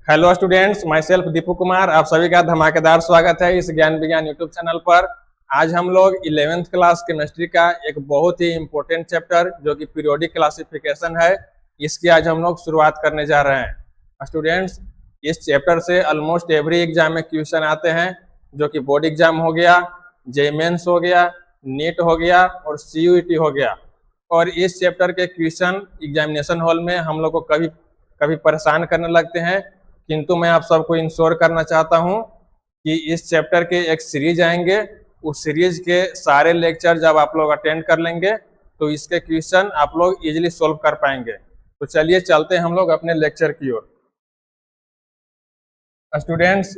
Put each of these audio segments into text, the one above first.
Hello students, my self Deepu Kumar. आप सभी का धमाकेदार स्वागत है इस ज्ञान विज्ञान यूट्यूब चैनल पर। आज हम लोग 11th क्लास केमिस्ट्री का एक बहुत ही इम्पोर्टेंट चैप्टर जो कि पीरियोडिक क्लासिफिकेशन है, इसकी आज हम लोग शुरुआत करने जा रहे हैं। स्टूडेंट्स, इस चैप्टर से ऑलमोस्ट एवरी एग्जाम में क्वेश्चन आते हैं, जो कि बोर्ड एग्जाम हो गया, जेईई मेंस हो गया, नीट हो गया और सीयूईटी हो गया। और इस चैप्टर के क्वेश्चन एग्जामिनेशन हॉल में हम लोग को कभी कभी परेशान करने लगते हैं, किंतु मैं आप सबको इंश्योर करना चाहता हूं कि इस चैप्टर के एक सीरीज आएंगे। उस सीरीज के सारे लेक्चर जब आप लोग अटेंड कर लेंगे तो इसके क्वेश्चन आप लोग इजीली सोल्व कर पाएंगे। तो चलिए चलते हैं हम लोग अपने लेक्चर की ओर। स्टूडेंट्स,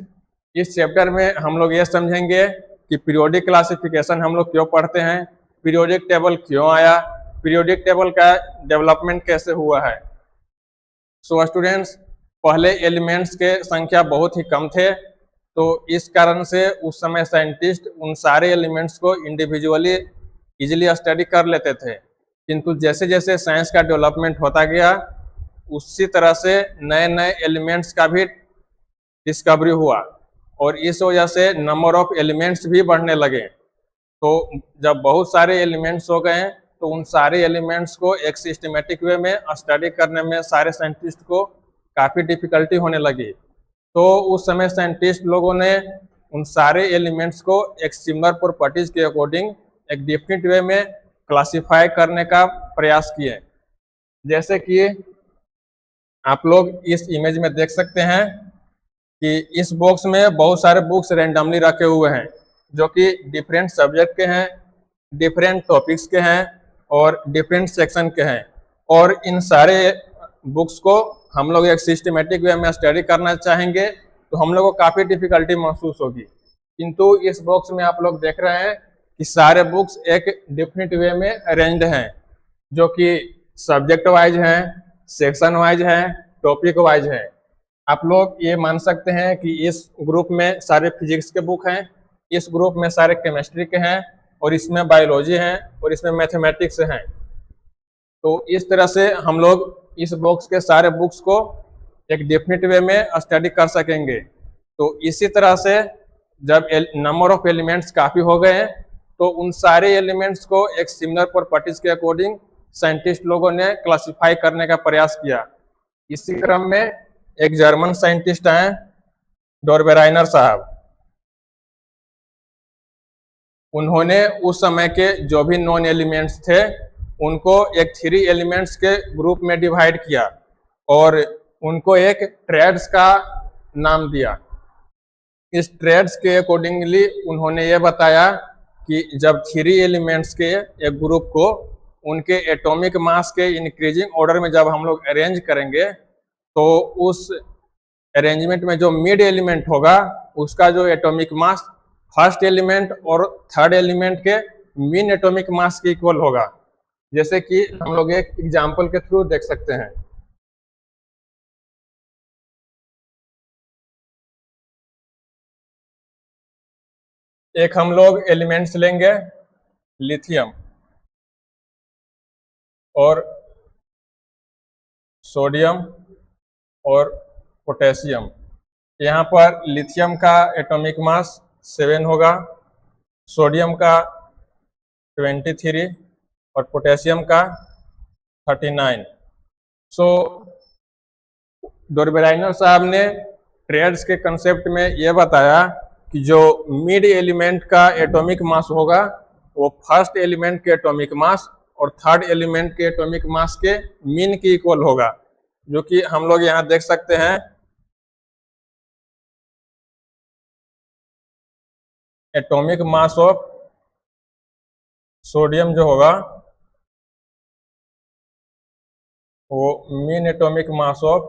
इस चैप्टर में हम लोग ये समझेंगे कि पीरियोडिक क्लासिफिकेशन हम लोग क्यों पढ़ते हैं, पीरियोडिक टेबल क्यों आया, पीरियोडिक टेबल का डेवलपमेंट कैसे हुआ है। सो स्टूडेंट्स, पहले एलिमेंट्स के संख्या बहुत ही कम थे, तो इस कारण से उस समय साइंटिस्ट उन सारे एलिमेंट्स को इंडिविजुअली इजीली स्टडी कर लेते थे। किंतु जैसे जैसे साइंस का डेवलपमेंट होता गया, उसी तरह से नए नए एलिमेंट्स का भी डिस्कवरी हुआ और इस वजह से नंबर ऑफ एलिमेंट्स भी बढ़ने लगे। तो जब बहुत सारे एलिमेंट्स हो गए तो उन सारे एलिमेंट्स को एक सिस्टमेटिक वे में स्टडी करने में सारे साइंटिस्ट को काफ़ी डिफिकल्टी होने लगी। तो उस समय साइंटिस्ट लोगों ने उन सारे एलिमेंट्स को एक सिमिलर प्रॉपर्टीज के अकॉर्डिंग एक डिफरेंट वे में क्लासिफाई करने का प्रयास किए। जैसे कि आप लोग इस इमेज में देख सकते हैं कि इस बॉक्स में बहुत सारे बुक्स रैंडमली रखे हुए हैं, जो कि डिफरेंट सब्जेक्ट के हैं, डिफरेंट टॉपिक्स के हैं और डिफरेंट सेक्शन के हैं। और इन सारे बुक्स को हम लोग एक सिस्टमेटिक वे में स्टडी करना चाहेंगे तो हम लोग को काफ़ी डिफिकल्टी महसूस होगी। किंतु इस बॉक्स में आप लोग देख रहे हैं कि सारे बुक्स एक डिफरेंट वे में अरेंज्ड हैं, जो कि सब्जेक्ट वाइज हैं, सेक्शन वाइज हैं, टॉपिक वाइज हैं। आप लोग ये मान सकते हैं कि इस ग्रुप में सारे फिजिक्स के बुक हैं, इस ग्रुप में सारे केमिस्ट्री के हैं और इसमें बायोलॉजी हैं और इसमें मैथमेटिक्स हैं। तो इस तरह से हम लोग इस बॉक्स के सारे बुक्स को एक डेफिनेट वे में स्टडी कर सकेंगे। तो इसी तरह से जब नंबर ऑफ एलिमेंट्स काफ़ी हो गए हैं तो उन सारे एलिमेंट्स को एक सिमिलर प्रॉपर्टीज के अकॉर्डिंग साइंटिस्ट लोगों ने क्लासिफाई करने का प्रयास किया। इसी क्रम में एक जर्मन साइंटिस्ट हैं, डोरबेराइनर साहब। उन्होंने उस समय के जो भी नॉन एलिमेंट्स थे उनको एक 3 एलिमेंट्स के ग्रुप में डिवाइड किया और उनको एक ट्रेड्स का नाम दिया। इस ट्रेड्स के अकॉर्डिंगली उन्होंने ये बताया कि जब 3 एलिमेंट्स के एक ग्रुप को उनके एटॉमिक मास के इंक्रीजिंग ऑर्डर में जब हम लोग अरेंज करेंगे तो उस अरेंजमेंट में जो मिड एलिमेंट होगा उसका जो एटॉमिक मास फर्स्ट एलिमेंट और थर्ड एलिमेंट के मीन एटॉमिक मास के इक्वल होगा। जैसे कि हम लोग एक एग्जाम्पल के थ्रू देख सकते हैं। एक हम लोग एलिमेंट्स लेंगे, लिथियम और सोडियम और पोटेशियम। यहाँ पर लिथियम का एटॉमिक मास 7 होगा, सोडियम का 23 और पोटेशियम का 39। सो डोरबेराइनर साहब ने ट्रेड्स के कंसेप्ट में यह बताया कि जो मिड एलिमेंट का एटॉमिक मास होगा वो फर्स्ट एलिमेंट के एटॉमिक मास और थर्ड एलिमेंट के एटॉमिक मास के मीन के इक्वल होगा, जो कि हम लोग यहाँ देख सकते हैं। एटॉमिक मास ऑफ सोडियम जो होगा वो mean atomic mass of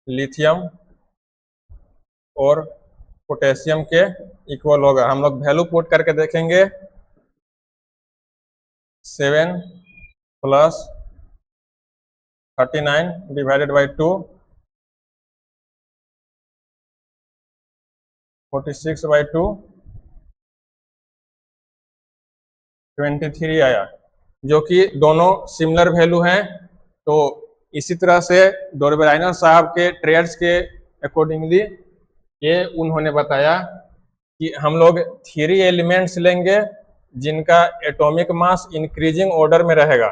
lithium और पोटेशियम के इक्वल होगा। हम लोग वैल्यू पुट करके देखेंगे। 7 + 39 डिवाइडेड बाई 2, 46/2, 23 आया, जो कि दोनों सिमिलर वैल्यू हैं। तो इसी तरह से डोरबेराइनर साहब के ट्रेड्स के अकॉर्डिंगली ये उन्होंने बताया कि हम लोग 3 एलिमेंट्स लेंगे जिनका एटॉमिक मास इंक्रीजिंग ऑर्डर में रहेगा,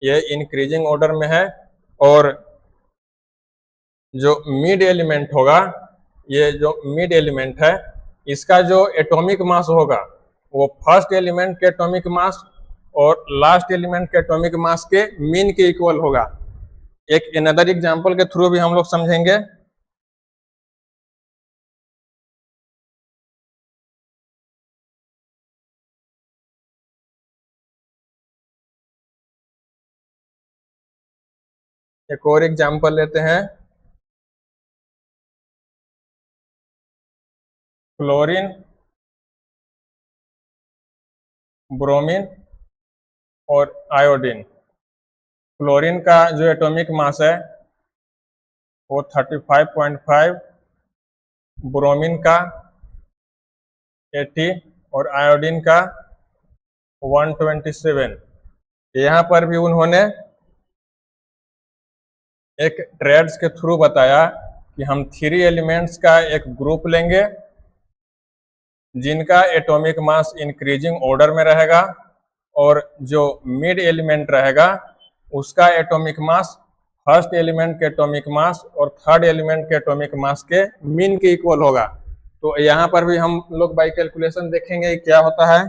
ये इंक्रीजिंग ऑर्डर में है, और जो मिड एलिमेंट होगा, ये जो मिड एलिमेंट है इसका जो एटॉमिक मास होगा वो फर्स्ट एलिमेंट के एटॉमिक मास और लास्ट एलिमेंट के एटॉमिक मास के मीन के इक्वल होगा। एक अनदर एग्जांपल के थ्रू भी हम लोग समझेंगे। एक और एग्जांपल लेते हैं, क्लोरीन, ब्रोमीन और आयोडीन। क्लोरीन का जो एटॉमिक मास है वो 35.5, ब्रोमीन का 80 और आयोडीन का 127। यहाँ पर भी उन्होंने एक ट्रेड्स के थ्रू बताया कि हम 3 एलिमेंट्स का एक ग्रुप लेंगे जिनका एटॉमिक मास इंक्रीजिंग ऑर्डर में रहेगा, और जो मिड एलिमेंट रहेगा उसका एटॉमिक मास फर्स्ट एलिमेंट के एटॉमिक मास और थर्ड एलिमेंट के एटॉमिक मास के मीन के इक्वल होगा। तो यहाँ पर भी हम लोग बाय कैलकुलेशन देखेंगे क्या होता है।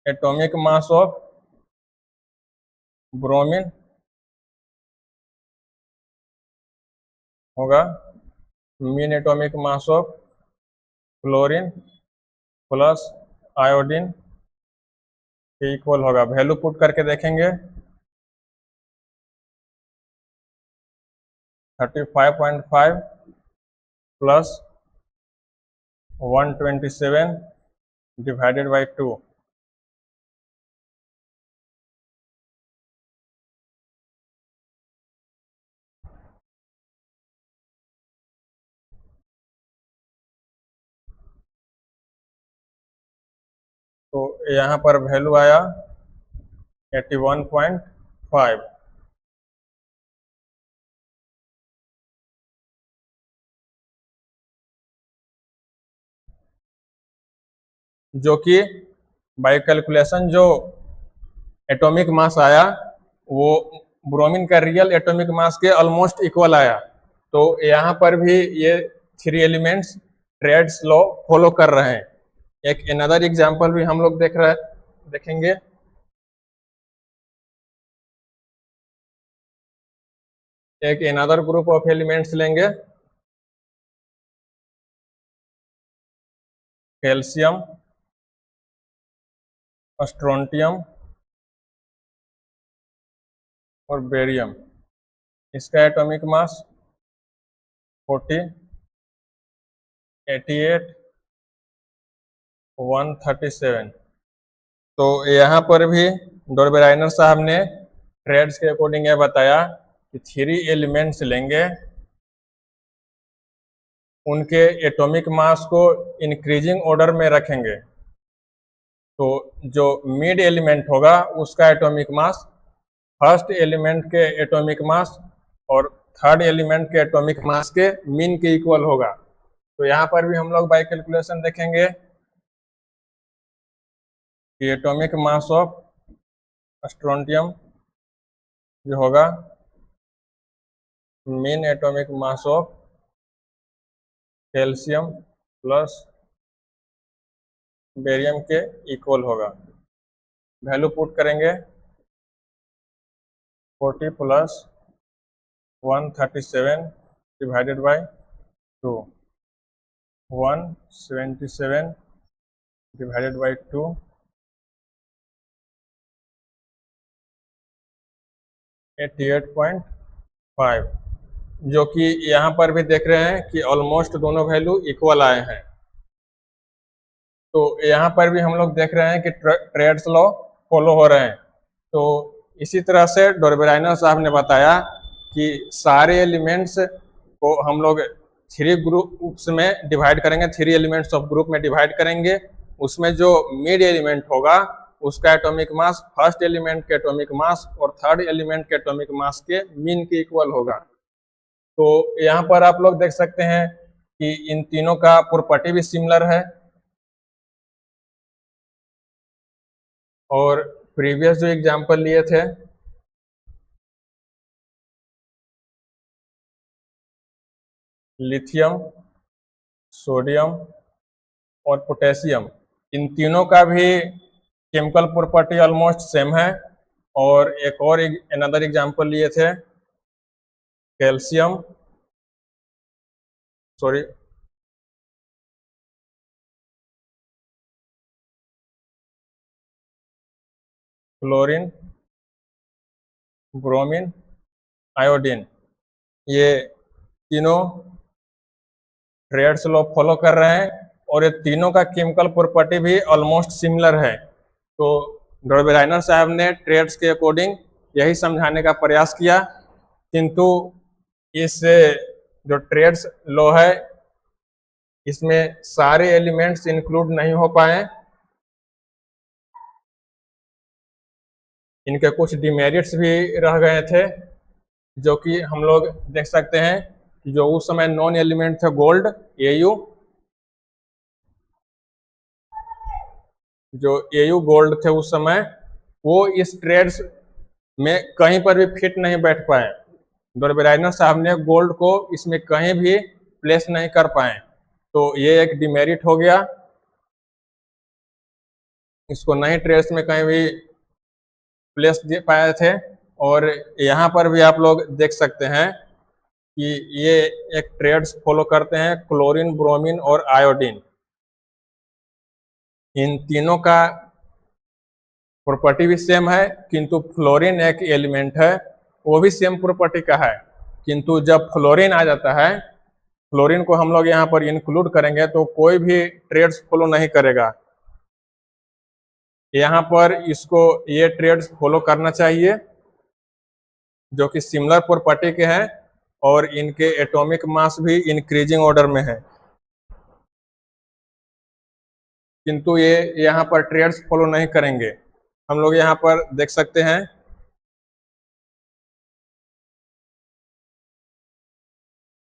एटॉमिक मास ऑफ ब्रोमीन होगा mean atomic mass of chlorine plus iodine के इक्वल होगा। वैल्यू पुट करके देखेंगे, 35.5 प्लस 127 डिवाइडेड बाई 2। तो यहाँ पर वैल्यू आया 81.5। जो कि बाय कैलकुलेशन जो एटॉमिक मास आया वो ब्रोमीन का रियल एटॉमिक मास के ऑलमोस्ट इक्वल आया। तो यहाँ पर भी ये 3 एलिमेंट्स ट्रेड्स लॉ फॉलो कर रहे हैं। एक अनदर एग्जांपल भी हम लोग देखेंगे। एक अनदर ग्रुप ऑफ एलिमेंट्स लेंगे, कैल्शियम, स्ट्रोंटियम और बेरियम। इसका एटॉमिक मास 40, 88, 137। तो यहाँ पर भी डोरबेराइनर साहब ने ट्रेड्स के अकॉर्डिंग यह बताया कि 3 एलिमेंट्स लेंगे, उनके एटॉमिक मास को इंक्रीजिंग ऑर्डर में रखेंगे। तो जो मिड एलिमेंट होगा उसका एटॉमिक मास फर्स्ट एलिमेंट के एटॉमिक मास और थर्ड एलिमेंट के एटॉमिक मास के मीन के इक्वल होगा। तो यहाँ पर भी हम लोग बाय कैलकुलेशन देखेंगे कि एटॉमिक मास ऑफ स्ट्रोंटियम जो होगा mean atomic mass of calcium plus barium के इक्वल होगा। वैल्यू पुट करेंगे, 40 plus 137 divided by 2, 177 divided by 2, 88.5। जो कि यहाँ पर भी देख रहे हैं कि ऑलमोस्ट दोनों वैल्यू इक्वल आए हैं। तो यहाँ पर भी हम लोग देख रहे हैं कि ट्रेड्स लॉ फॉलो हो रहे हैं। तो इसी तरह से डोरबेराइनर साहब ने बताया कि सारे एलिमेंट्स को हम लोग 3 ग्रुप्स में डिवाइड करेंगे, 3 एलिमेंट्स ऑफ ग्रुप में डिवाइड करेंगे। उसमें जो मिड एलिमेंट होगा उसका एटॉमिक मास फर्स्ट एलिमेंट के एटॉमिक मास और थर्ड एलिमेंट के एटॉमिक मास के मीन के इक्वल होगा। तो यहाँ पर आप लोग देख सकते हैं कि इन तीनों का प्रॉपर्टी भी सिमिलर है। और प्रीवियस जो एग्जांपल लिए थे लिथियम, सोडियम और पोटेशियम, इन तीनों का भी केमिकल प्रॉपर्टी ऑलमोस्ट सेम है। और एक और अनदर एग्जांपल लिए थे calcium, sorry chlorine, bromine, iodine, ये तीनों ट्रेड्स लॉ फॉलो कर रहे हैं और ये तीनों का केमिकल प्रॉपर्टी भी ऑलमोस्ट सिमिलर है। तो डॉर्बेराइनर साहब ने ट्रेड्स के अकॉर्डिंग यही समझाने का प्रयास किया, किंतु इस जो ट्रेड्स लॉ है इसमें सारे एलिमेंट्स इंक्लूड नहीं हो पाए। इनके कुछ डिमेरिट्स भी रह गए थे, जो कि हम लोग देख सकते हैं कि जो उस समय नॉन एलिमेंट थे गोल्ड, एयू, जो एयू गोल्ड थे उस समय, वो इस ट्रेड्स में कहीं पर भी फिट नहीं बैठ पाए। डॉर्बेराइनर साहब ने गोल्ड को इसमें कहीं भी प्लेस नहीं कर पाए, तो ये एक डिमेरिट हो गया। इसको नए ट्रेड्स में कहीं भी प्लेस दे पाए थे। और यहाँ पर भी आप लोग देख सकते हैं कि ये एक ट्रेड्स फॉलो करते हैं क्लोरीन, ब्रोमीन और आयोडीन। इन तीनों का प्रॉपर्टी भी सेम है, किंतु फ्लोरीन एक एलिमेंट है वो भी सेम प्रॉपर्टी का है, किंतु जब फ्लोरीन आ जाता है, फ्लोरीन को हम लोग यहाँ पर इंक्लूड करेंगे तो कोई भी ट्रेड्स फॉलो नहीं करेगा। यहाँ पर इसको ये ट्रेड्स फॉलो करना चाहिए जो कि सिमिलर प्रॉपर्टी के हैं और इनके एटॉमिक मास भी इंक्रीजिंग ऑर्डर में है, किंतु ये यहाँ पर ट्रेड्स फॉलो नहीं करेंगे। हम लोग यहाँ पर देख सकते हैं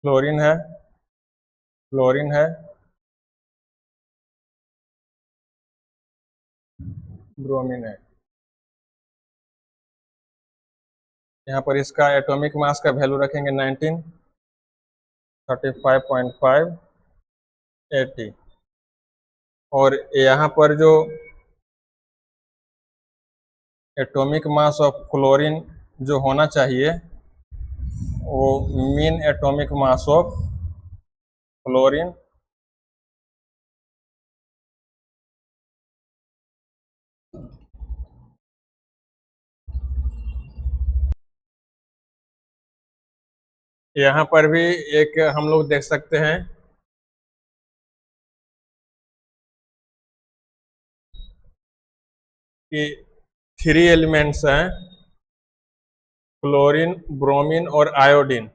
फ्लोरीन है, फ्लोरीन है, ब्रोमीन है। यहाँ पर इसका एटॉमिक मास का वैल्यू रखेंगे 19, 35.5, 80। और यहाँ पर जो एटॉमिक मास ऑफ क्लोरीन जो होना चाहिए वो mean atomic mass of chlorine यहाँ पर भी एक हम लोग देख सकते हैं कि 3 एलिमेंट्स हैं क्लोरीन, ब्रोमीन और आयोडीन।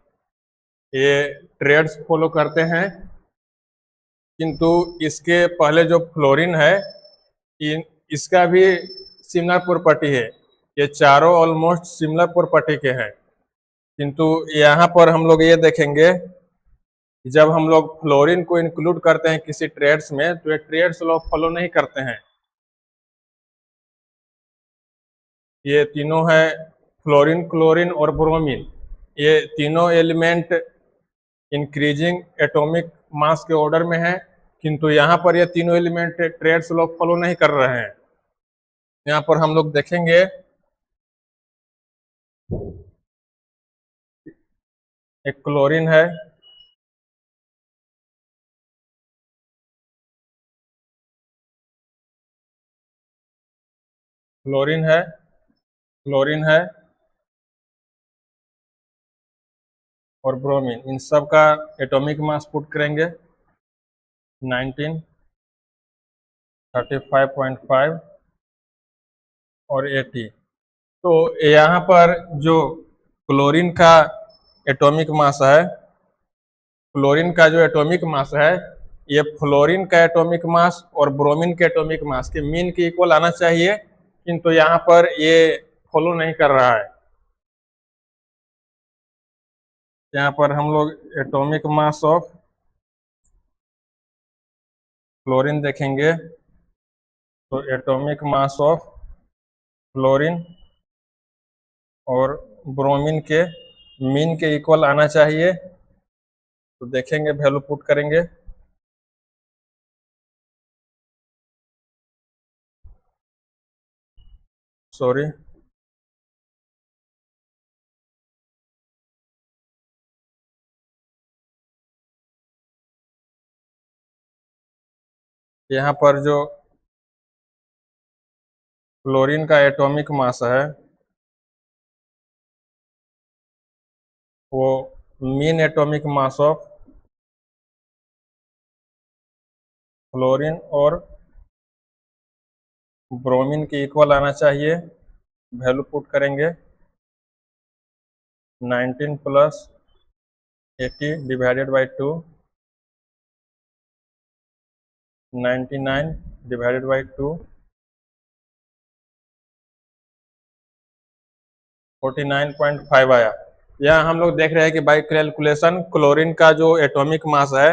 ये ट्रेड्स फॉलो करते हैं, किंतु इसके पहले जो फ्लोरीन है इसका भी सिमिलर प्रॉपर्टी है। ये चारों ऑलमोस्ट सिमिलर प्रॉपर्टी के हैं, किंतु यहाँ पर हम लोग ये देखेंगे जब हम लोग फ्लोरीन को इंक्लूड करते हैं किसी ट्रेड्स में तो ये ट्रेड्स लॉ फॉलो नहीं करते हैं। ये तीनों है फ्लोरीन, क्लोरीन और ब्रोमीन, ये तीनों एलिमेंट इंक्रीजिंग एटॉमिक मास के ऑर्डर में है, किंतु यहाँ पर ये तीनों एलिमेंट ट्रेड्स लॉ फॉलो नहीं कर रहे हैं। यहाँ पर हम लोग देखेंगे एक क्लोरीन है, क्लोरीन है, क्लोरीन है और ब्रोमीन, इन सब का एटॉमिक मास पुट करेंगे 19, 35.5 और 80। तो यहाँ पर जो क्लोरीन का एटॉमिक मास है, क्लोरीन का जो एटॉमिक मास है ये फ्लोरीन का एटॉमिक मास और ब्रोमीन के एटॉमिक मास के मीन के इक्वल आना चाहिए, किंतु यहाँ पर ये फॉलो नहीं कर रहा है। यहाँ पर हम लोग एटॉमिक मास ऑफ फ्लोरीन देखेंगे, तो एटॉमिक मास ऑफ फ्लोरीन और ब्रोमीन के मीन के इक्वल आना चाहिए। तो देखेंगे, वैल्यू पुट करेंगे। सॉरी, यहाँ पर जो फ्लोरीन का एटॉमिक मास है वो mean atomic mass of fluorine और ब्रोमीन के इक्वल आना चाहिए। वैल्यू पुट करेंगे, 19 plus 80 divided by 2, 99 divided by 2, 49.5 आया। यहाँ हम लोग देख रहे हैं कि बाई कैलकुलेशन क्लोरीन का जो एटॉमिक मास है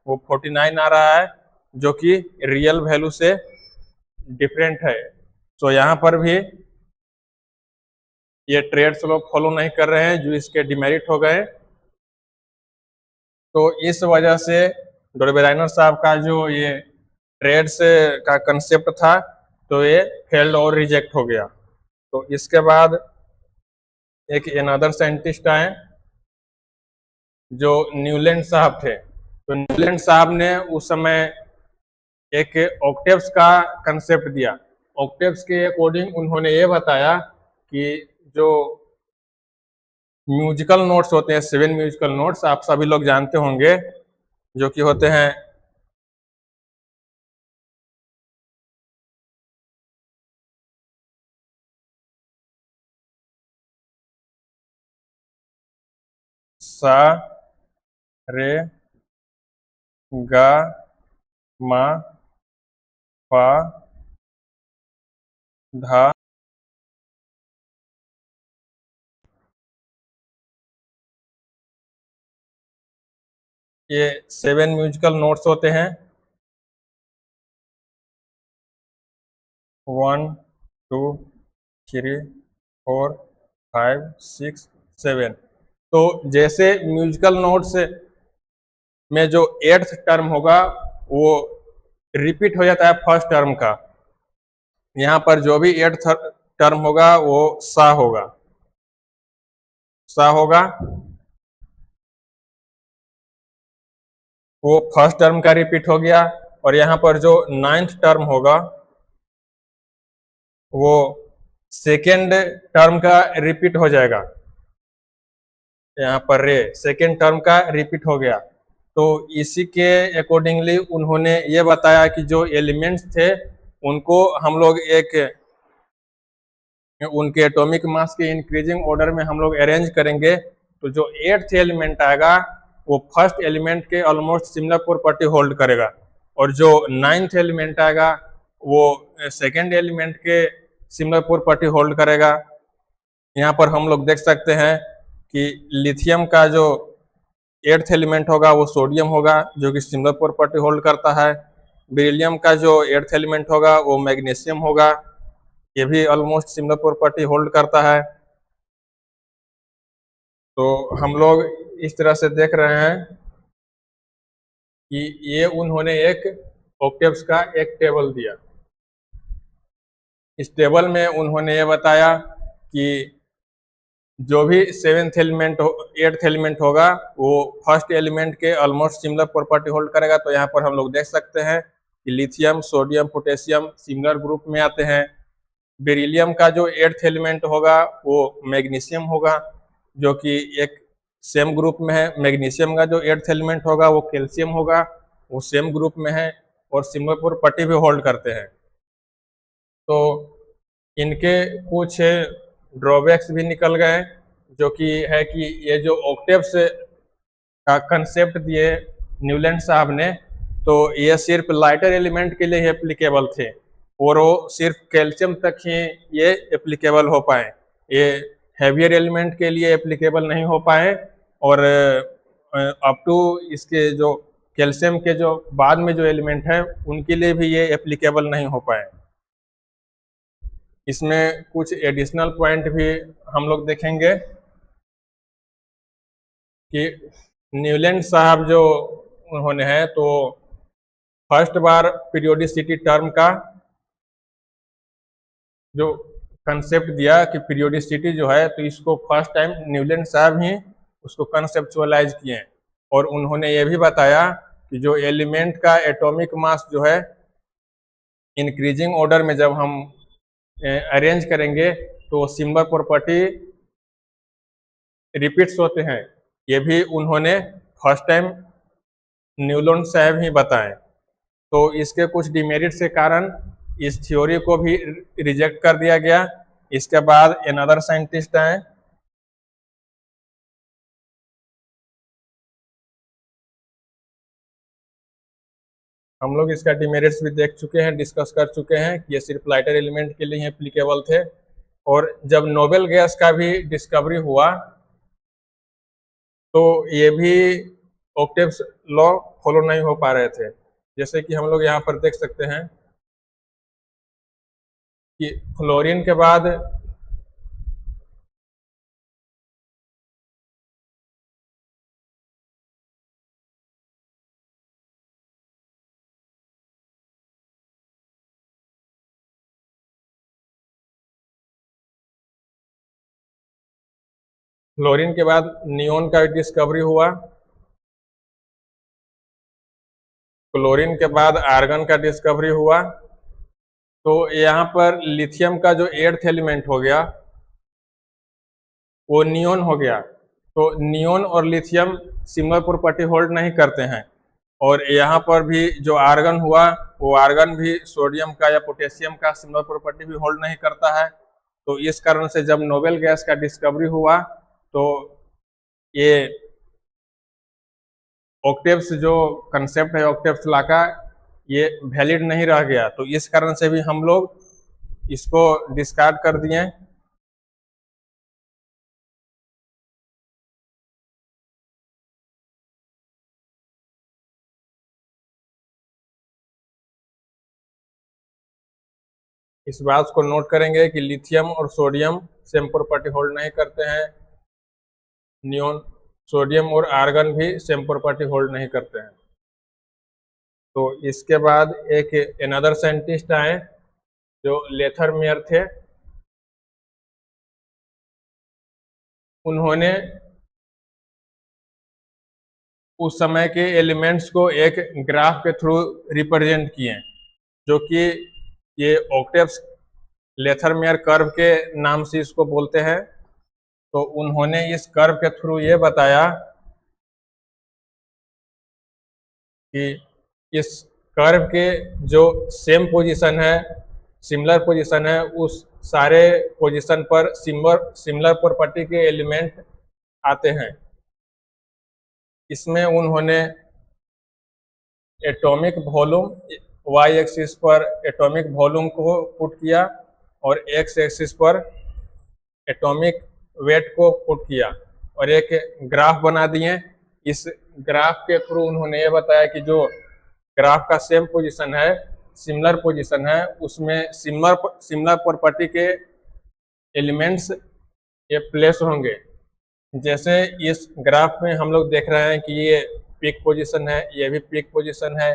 वो 49 आ रहा है, जो कि रियल वैल्यू से डिफरेंट है। तो यहाँ पर भी ये ट्रेड्स लोग फॉलो नहीं कर रहे हैं, जो इसके डिमेरिट हो गए। तो इस वजह से डोरबेराइनर साहब का जो ये ट्रेड्स का कंसेप्ट था तो ये फेल्ड और रिजेक्ट हो गया। तो इसके बाद एक अनदर साइंटिस्ट आए जो न्यूलैंड साहब थे। तो न्यूलैंड साहब ने उस समय एक ऑक्टेव्स का कंसेप्ट दिया। ऑक्टेव्स के अकॉर्डिंग उन्होंने ये बताया कि जो म्यूजिकल नोट्स होते हैं, 7 म्यूजिकल नोट्स आप सभी लोग जानते होंगे, जो कि होते हैं सा, रे, गा, मा, पा, धा, ये 7 म्यूजिकल नोट्स होते हैं। 1 2 3 4 5 6 7। तो जैसे म्यूजिकल नोट्स में जो 8th टर्म होगा वो रिपीट हो जाता है फर्स्ट टर्म का। यहाँ पर जो भी 8th टर्म होगा वो सा होगा, सा होगा। वो फर्स्ट टर्म का रिपीट हो गया। और यहाँ पर जो 9th टर्म होगा वो सेकेंड टर्म का रिपीट हो जाएगा। यहाँ पर रे सेकेंड टर्म का रिपीट हो गया। तो इसी के अकॉर्डिंगली उन्होंने ये बताया कि जो एलिमेंट्स थे उनको हम लोग एक उनके एटॉमिक मास के इंक्रीजिंग ऑर्डर में हम लोग अरेंज करेंगे। तो जो 8th एलिमेंट आएगा वो फर्स्ट एलिमेंट के ऑलमोस्ट सिमिलर प्रॉपर्टी होल्ड करेगा, और जो 9th एलिमेंट आएगा वो सेकेंड एलिमेंट के सिमिलर प्रॉपर्टी होल्ड करेगा। यहाँ पर हम लोग देख सकते हैं कि लिथियम का जो 8th एलिमेंट होगा वो सोडियम होगा, जो कि सिमिलर प्रॉपर्टी होल्ड करता है। बेरिलियम का जो 8th एलिमेंट होगा वो मैग्नीशियम होगा, ये भी ऑलमोस्ट सिमिलर प्रॉपर्टी होल्ड करता है। तो हम लोग इस तरह से देख रहे हैं कि ये उन्होंने एक ऑक्टेव्स का एक टेबल दिया। इस टेबल में उन्होंने ये बताया कि जो भी 7th एलिमेंट 8th एलिमेंट होगा वो फर्स्ट एलिमेंट के ऑलमोस्ट सिमिलर प्रॉपर्टी होल्ड करेगा। तो यहाँ पर हम लोग देख सकते हैं कि lithium, sodium, potassium similar group में आते हैं। बेरिलियम का जो 8th एलिमेंट होगा वो मैग्नीशियम होगा, जो कि एक सेम ग्रुप में है। मैग्नीशियम का जो 8th एलिमेंट होगा वो कैल्शियम होगा, वो सेम ग्रुप में है और सिमिलर प्रॉपर्टी भी होल्ड करते हैं। तो इनके कुछ ड्रॉबैक्स भी निकल गए, जो कि है कि ये जो ऑक्टेव्स का कंसेप्ट दिए न्यूलैंड साहब ने, तो ये सिर्फ लाइटर एलिमेंट के लिए एप्लीकेबल थे और वो सिर्फ कैल्शियम तक ही ये एप्लीकेबल हो पाए, ये हैवियर एलिमेंट के लिए एप्लीकेबल नहीं हो पाए और अप टू इसके जो कैल्शियम के जो बाद में जो एलिमेंट है उनके लिए भी ये एप्लीकेबल नहीं हो पाए। इसमें कुछ एडिशनल पॉइंट भी हम लोग देखेंगे कि न्यूलैंड साहब जो उन्होंने है तो फर्स्ट बार पीरियोडिसिटी टर्म का जो कंसेप्ट दिया कि पीरियोडिसिटी जो है, तो इसको फर्स्ट टाइम न्यूलैंड साहब ही उसको कंसेप्चुअलाइज किए और उन्होंने ये भी बताया कि जो एलिमेंट का एटॉमिक मास जो है इंक्रीजिंग ऑर्डर में जब हम अरेंज करेंगे तो सिमिलर प्रॉपर्टी रिपीट्स होते हैं, ये भी उन्होंने फर्स्ट टाइम न्यूलैंड साहब ही बताए। तो इसके कुछ डिमेरिट के कारण इस थ्योरी को भी रिजेक्ट कर दिया गया। इसके बाद अनदर साइंटिस्ट आए, हम लोग इसका डिमेरिट्स भी देख चुके हैं, डिस्कस कर चुके हैं कि ये सिर्फ लाइटर एलिमेंट के लिए एप्लीकेबल थे। और जब नोबेल गैस का भी डिस्कवरी हुआ तो ये भी ऑक्टेव्स लॉ फॉलो नहीं हो पा रहे थे। जैसे कि हम लोग यहाँ पर देख सकते हैं कि फ्लोरीन के बाद फ्लोरीन के बाद नियोन का डिस्कवरी हुआ, क्लोरीन के बाद आर्गन का डिस्कवरी हुआ। तो यहाँ पर लिथियम का जो एर्थ एलिमेंट हो गया वो नियोन हो गया। तो नियोन और लिथियम सिमिलर प्रॉपर्टी होल्ड नहीं करते हैं और यहाँ पर भी जो आर्गन हुआ वो आर्गन भी सोडियम का या पोटेशियम का सिमिलर प्रॉपर्टी भी होल्ड नहीं करता है। तो इस कारण से जब नोबेल गैस का डिस्कवरी हुआ तो ये ऑक्टेव्स जो कंसेप्ट है ऑक्टेव्स लॉ का ये वैलिड नहीं रह गया। तो इस कारण से भी हम लोग इसको डिस्कार्ड कर दिए। इस बात को नोट करेंगे कि लिथियम और सोडियम सेम प्रॉपर्टी होल्ड नहीं करते हैं, नियोन सोडियम और आर्गन भी सेम प्रॉपर्टी होल्ड नहीं करते हैं। तो इसके बाद एक अनदर साइंटिस्ट आए जो लेथरमेयर थे, उन्होंने उस समय के एलिमेंट्स को एक ग्राफ के थ्रू रिप्रेजेंट किए जो कि ये ऑक्टेव्स लेथरमेयर कर्व के नाम से इसको बोलते हैं। तो उन्होंने इस कर्व के थ्रू ये बताया कि इस कर्व के जो सेम पोजीशन है, सिमिलर पोजीशन है, उस सारे पोजीशन पर सिमिलर प्रॉपर्टी के एलिमेंट आते हैं। इसमें उन्होंने एटॉमिक वॉल्यूम वाई एक्सिस पर एटॉमिक वॉल्यूम को पुट किया और एक्स एक्सिस पर एटॉमिक वेट को पुट किया और एक ग्राफ बना दिए। इस ग्राफ के थ्रू उन्होंने ये बताया कि जो ग्राफ का सेम पोजीशन है, सिमिलर पोजीशन है, उसमें सिमिलर प्रॉपर्टी के एलिमेंट्स ये प्लेस होंगे। जैसे इस ग्राफ में हम लोग देख रहे हैं कि ये पीक पोजीशन है, ये भी पीक पोजीशन है,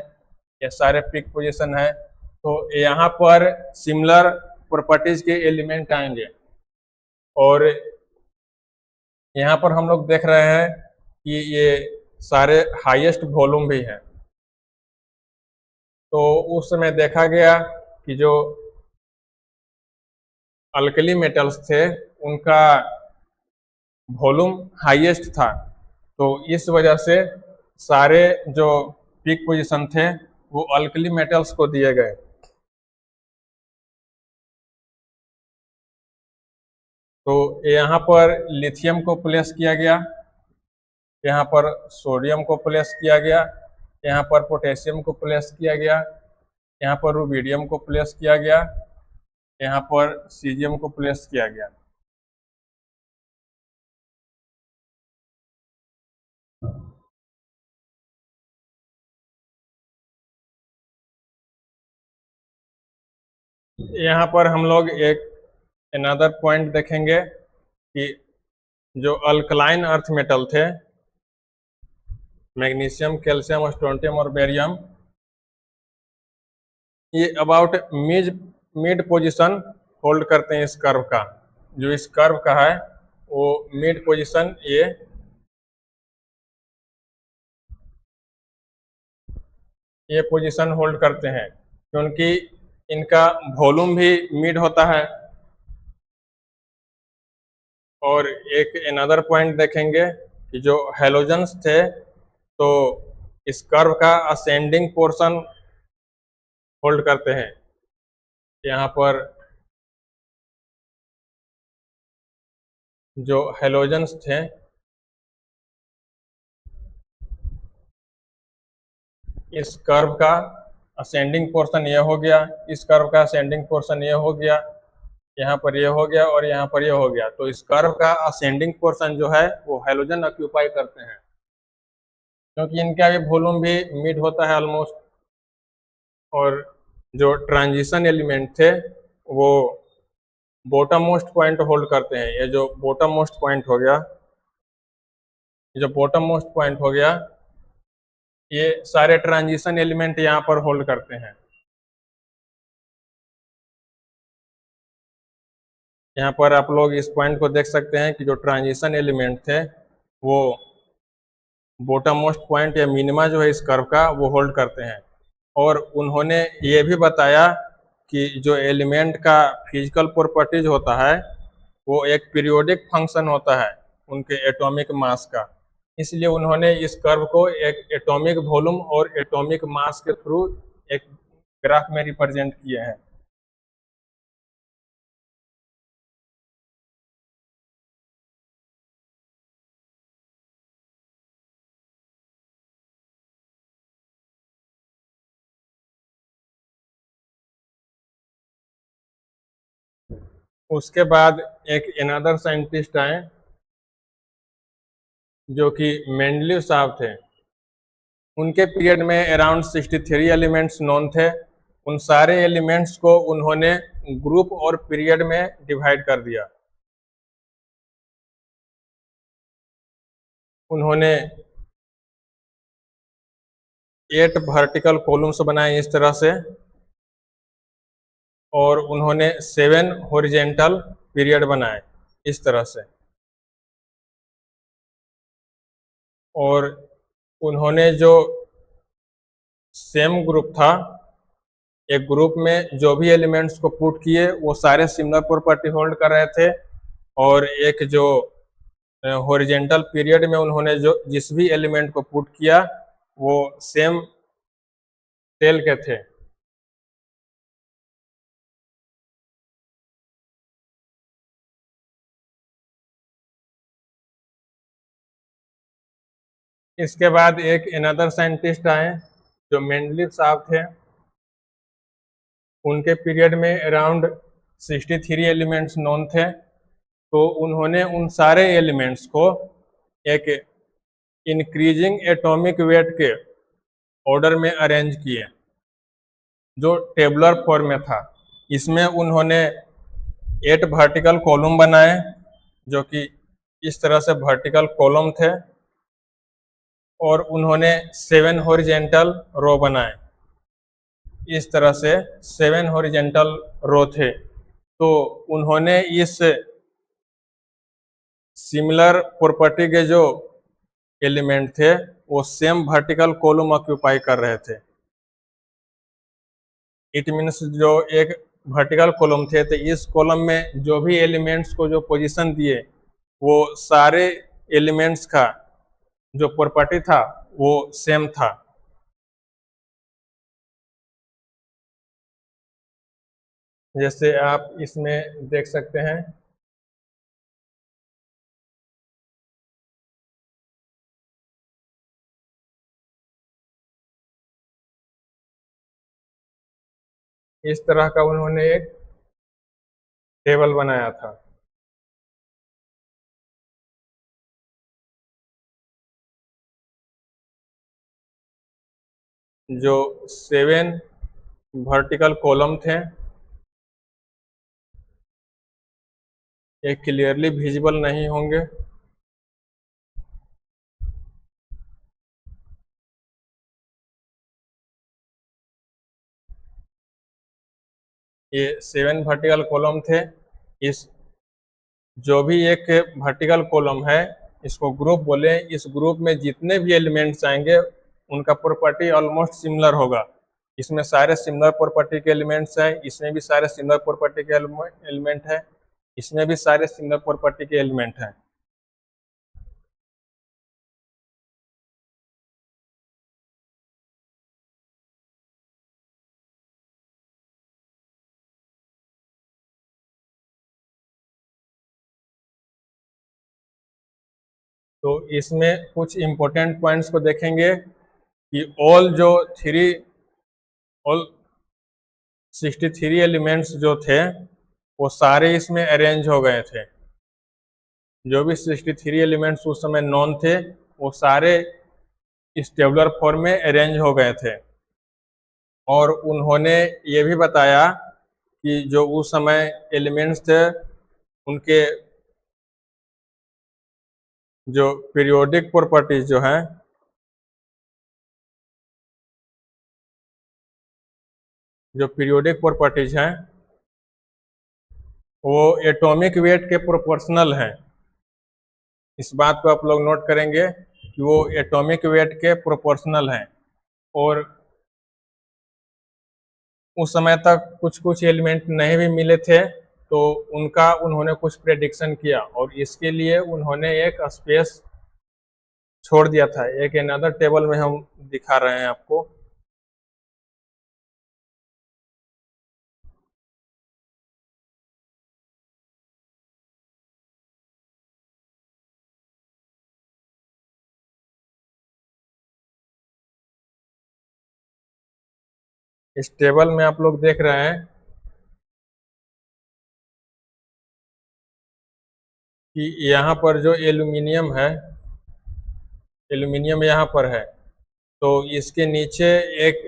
ये सारे पीक पोजीशन है। तो यहाँ पर सिमिलर प्रॉपर्टीज के एलिमेंट आएंगे और यहाँ पर हम लोग देख रहे हैं कि ये सारे हाईएस्ट वॉल्यूम भी हैं। तो उस समय देखा गया कि जो अल्कली मेटल्स थे उनका वॉल्यूम हाईएस्ट था, तो इस वजह से सारे जो पीक पोजीशन थे वो अल्कली मेटल्स को दिए गए। तो यहाँ पर लिथियम को प्लेस किया गया, यहाँ पर सोडियम को प्लेस किया गया, यहाँ पर पोटेशियम को प्लेस किया गया, यहाँ पर रुबिडियम को प्लेस किया गया, यहाँ पर सीजियम को प्लेस किया गया। यहाँ पर हम लोग एक अनदर पॉइंट देखेंगे कि जो अल्कलाइन अर्थ मेटल थे, मैग्नीशियम, कैल्शियम, स्ट्रोंटियम और बेरियम, ये अबाउट मिड पोजीशन होल्ड करते हैं इस कर्व का। जो इस कर्व का है वो मिड पोजीशन ये पोजीशन होल्ड करते हैं, क्योंकि इनका वॉल्यूम भी मिड होता है। और एक अनदर पॉइंट देखेंगे कि जो हेलोजन्स थे, तो इस कर्व का असेंडिंग पोर्शन होल्ड करते हैं। यहाँ पर जो हेलोजन्स थे, इस कर्व का असेंडिंग पोर्शन ये हो गया, इस कर्व का असेंडिंग पोर्शन ये हो गया, यहाँ पर ये हो गया और यहाँ पर ये हो गया। तो इस कर्व का असेंडिंग पोर्शन जो है वो हेलोजन ऑक्यूपाई करते हैं, क्योंकि इनका भी वॉल्यूम भी मिड होता है ऑलमोस्ट। और जो ट्रांजिशन एलिमेंट थे वो बॉटम मोस्ट पॉइंट होल्ड करते हैं। ये जो बॉटम मोस्ट पॉइंट हो गया, ये जो बॉटम मोस्ट पॉइंट हो गया, ये सारे ट्रांजिशन एलिमेंट यहाँ पर होल्ड करते हैं। यहाँ पर आप लोग इस पॉइंट को देख सकते हैं कि जो ट्रांजिशन एलिमेंट थे वो बॉटम मोस्ट पॉइंट या मिनिमा जो है इस कर्व का वो होल्ड करते हैं। और उन्होंने ये भी बताया कि जो एलिमेंट का फिजिकल प्रॉपर्टीज होता है वो एक पीरियोडिक फंक्शन होता है उनके एटॉमिक मास का। इसलिए उन्होंने इस कर्व को एक एटॉमिक वॉल्यूम और एटॉमिक मास के थ्रू एक ग्राफ में रिप्रेजेंट किए हैं। उसके बाद एक अनदर साइंटिस्ट आए जो कि मेंडलीव साहब थे। उनके पीरियड में अराउंड 63 एलिमेंट्स नोन थे। उन सारे एलिमेंट्स को उन्होंने ग्रुप और पीरियड में डिवाइड कर दिया। उन्होंने 8 वर्टिकल कॉलम्स बनाए इस तरह से, और उन्होंने 7 हॉरिजेंटल पीरियड बनाए इस तरह से। और उन्होंने जो सेम ग्रुप था, एक ग्रुप में जो भी एलिमेंट्स को पुट किए वो सारे सिमिलर प्रॉपर्टी होल्ड कर रहे थे। और एक जो हॉरिजेंटल पीरियड में उन्होंने जो जिस भी एलिमेंट को पुट किया वो सेम टेल के थे। इसके बाद एक अनदर साइंटिस्ट आए जो मेंडलीव साहब थे। उनके पीरियड में अराउंड 63 एलिमेंट्स नोन थे। तो उन्होंने उन सारे एलिमेंट्स को एक इंक्रीजिंग एटॉमिक वेट के ऑर्डर में अरेंज किए, जो टेबुलर फॉर्म में था। इसमें उन्होंने 8 वर्टिकल कॉलम बनाए, जो कि इस तरह से वर्टिकल कॉलम थे। और उन्होंने 7 हॉरिजेंटल रो बनाए, इस तरह से 7 हॉरिजेंटल रो थे। तो उन्होंने इस सिमिलर प्रॉपर्टी के जो एलिमेंट थे वो सेम वर्टिकल कॉलम ऑक्यूपाई कर रहे थे। इट मीन्स जो एक वर्टिकल कॉलम थे, तो इस कॉलम में जो भी एलिमेंट्स को जो पोजीशन दिए वो सारे एलिमेंट्स का जो प्रॉपर्टी था वो सेम था। जैसे आप इसमें देख सकते हैं इस तरह का उन्होंने एक टेबल बनाया था। जो 7 वर्टिकल कॉलम थे, ये क्लियरली विजिबल नहीं होंगे। ये 7 वर्टिकल कॉलम थे। इस जो भी एक वर्टिकल कॉलम है, इसको ग्रुप बोले। इस ग्रुप में जितने भी एलिमेंट्स आएंगे उनका प्रॉपर्टी ऑलमोस्ट सिमिलर होगा। इसमें सारे सिमिलर प्रॉपर्टी के एलिमेंट्स हैं, इसमें भी सारे सिमिलर प्रॉपर्टी के एलिमेंट है, इसमें भी सारे सिमिलर प्रॉपर्टी के एलिमेंट हैं। तो इसमें कुछ इंपॉर्टेंट पॉइंट्स को देखेंगे कि ऑल 63 एलिमेंट्स जो थे वो सारे इसमें अरेंज हो गए थे। जो भी 63 एलिमेंट्स उस समय नॉन थे वो सारे इस टेबुलर फॉर्म में अरेंज हो गए थे। और उन्होंने ये भी बताया कि जो उस समय एलिमेंट्स थे उनके जो पीरियोडिक प्रॉपर्टीज जो हैं, जो पीरियोडिक प्रॉपर्टीज हैं वो एटॉमिक वेट के प्रोपोर्शनल हैं। इस बात को आप लोग नोट करेंगे कि वो एटॉमिक वेट के प्रोपोर्शनल हैं। और उस समय तक कुछ कुछ एलिमेंट नहीं भी मिले थे, तो उनका उन्होंने कुछ प्रेडिक्शन किया और इसके लिए उन्होंने एक स्पेस छोड़ दिया था। एक अनदर टेबल में हम दिखा रहे हैं आपको। इस टेबल में आप लोग देख रहे हैं कि यहाँ पर जो एल्यूमिनियम है, एल्यूमिनियम यहाँ पर है, तो इसके नीचे एक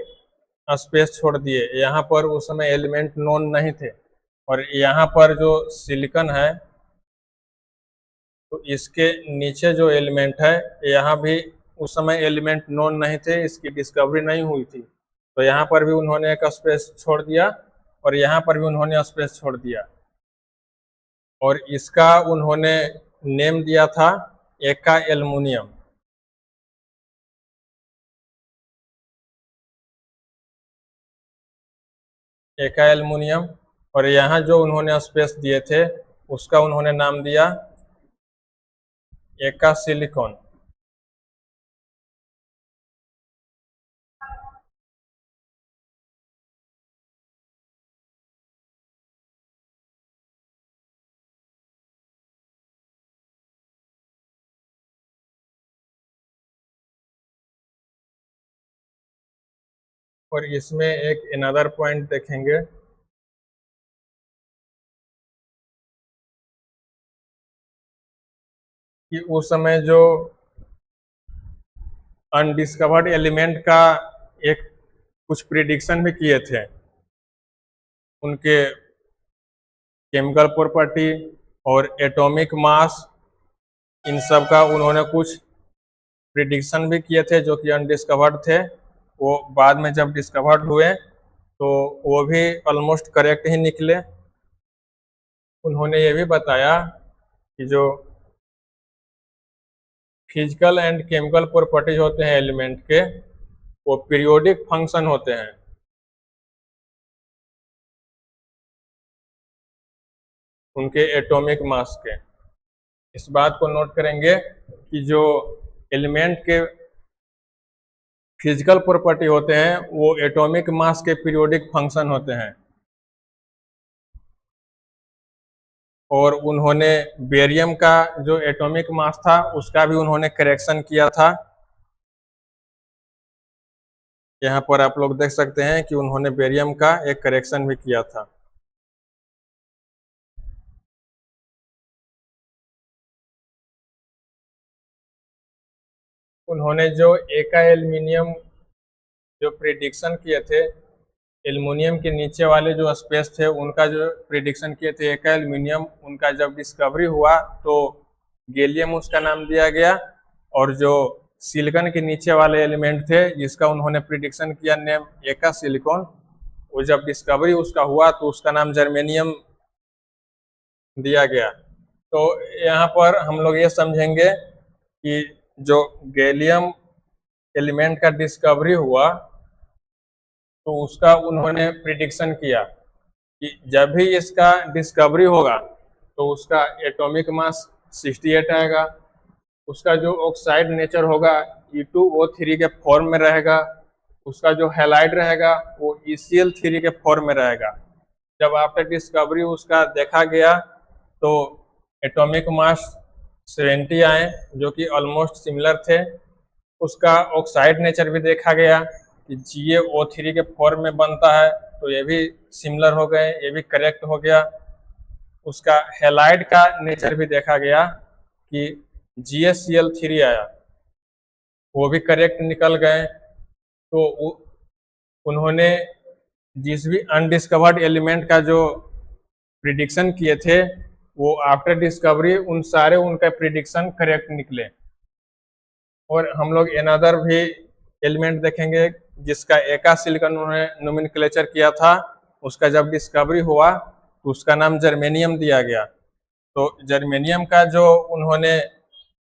स्पेस छोड़ दिए। यहाँ पर उस समय एलिमेंट नोन नहीं थे। और यहाँ पर जो सिलिकॉन है, तो इसके नीचे जो एलिमेंट है, यहाँ भी उस समय एलिमेंट नोन नहीं थे, इसकी डिस्कवरी नहीं हुई थी। तो यहाँ पर भी उन्होंने एक स्पेस छोड़ दिया और यहाँ पर भी उन्होंने स्पेस छोड़ दिया। और इसका उन्होंने नेम दिया था एका एल्युमिनियम। एका एल्युमिनियम। और यहाँ जो उन्होंने स्पेस दिए थे उसका उन्होंने नाम दिया एका सिलिकॉन। और इसमें एक अनदर पॉइंट देखेंगे कि उस समय जो अनडिस्कवर्ड एलिमेंट का एक कुछ प्रिडिक्शन भी किए थे, उनके केमिकल प्रॉपर्टी और एटॉमिक मास, इन सब का उन्होंने कुछ प्रिडिक्शन भी किए थे जो कि अनडिस्कवर्ड थे। वो बाद में जब डिस्कवर्ड हुए तो वो भी ऑलमोस्ट करेक्ट ही निकले। उन्होंने ये भी बताया कि जो फिजिकल एंड केमिकल प्रॉपर्टीज होते हैं एलिमेंट के, वो पीरियोडिक फंक्शन होते हैं। उनके एटॉमिक मास के। इस बात को नोट करेंगे कि जो एलिमेंट के फिजिकल प्रॉपर्टी होते हैं वो एटॉमिक मास के पीरियोडिक फंक्शन होते हैं। और उन्होंने बेरियम का जो एटॉमिक मास था उसका भी उन्होंने करेक्शन किया था। यहाँ पर आप लोग देख सकते हैं कि उन्होंने बेरियम का एक करेक्शन भी किया था। उन्होंने जो एका एल्यूमिनियम जो प्रिडिक्शन किए थे, एल्युमिनियम के नीचे वाले जो स्पेस थे उनका जो प्रिडिक्शन किए थे एका एल्यूमिनियम, उनका जब डिस्कवरी हुआ तो गैलियम उसका नाम दिया गया। और जो सिलिकॉन के नीचे वाले एलिमेंट थे जिसका उन्होंने प्रिडिक्शन किया नेम एका सिलिकॉन, वो जब डिस्कवरी उसका हुआ तो उसका नाम जर्मेनियम दिया गया। तो यहाँ पर हम लोग ये समझेंगे कि जो गैलियम एलिमेंट का डिस्कवरी हुआ तो उसका उन्होंने प्रिडिक्शन किया कि जब भी इसका डिस्कवरी होगा तो उसका एटॉमिक मास 68 आएगा, उसका जो ऑक्साइड नेचर होगा E2O3 के फॉर्म में रहेगा, उसका जो हैलाइड रहेगा वो ECl3 के फॉर्म में रहेगा। जब आफ्टर डिस्कवरी उसका देखा गया तो एटॉमिक मास 70 आए जो कि ऑलमोस्ट सिमिलर थे। उसका ऑक्साइड नेचर भी देखा गया कि GaO3 के फॉर्म में बनता है, तो ये भी सिमिलर हो गए, ये भी करेक्ट हो गया। उसका हैलाइड का नेचर भी देखा गया कि GaCl3 आया, वो भी करेक्ट निकल गए। तो उन्होंने जिस भी अनडिस्कवर्ड एलिमेंट का जो प्रिडिक्शन किए थे वो आफ्टर डिस्कवरी उन सारे उनका प्रिडिक्शन करेक्ट निकले। और हम लोग अनदर भी एलिमेंट देखेंगे जिसका एका सिलिकॉन उन्होंने नोमेनक्लेचर किया था, उसका जब डिस्कवरी हुआ तो उसका नाम जर्मेनियम दिया गया। तो जर्मेनियम का जो उन्होंने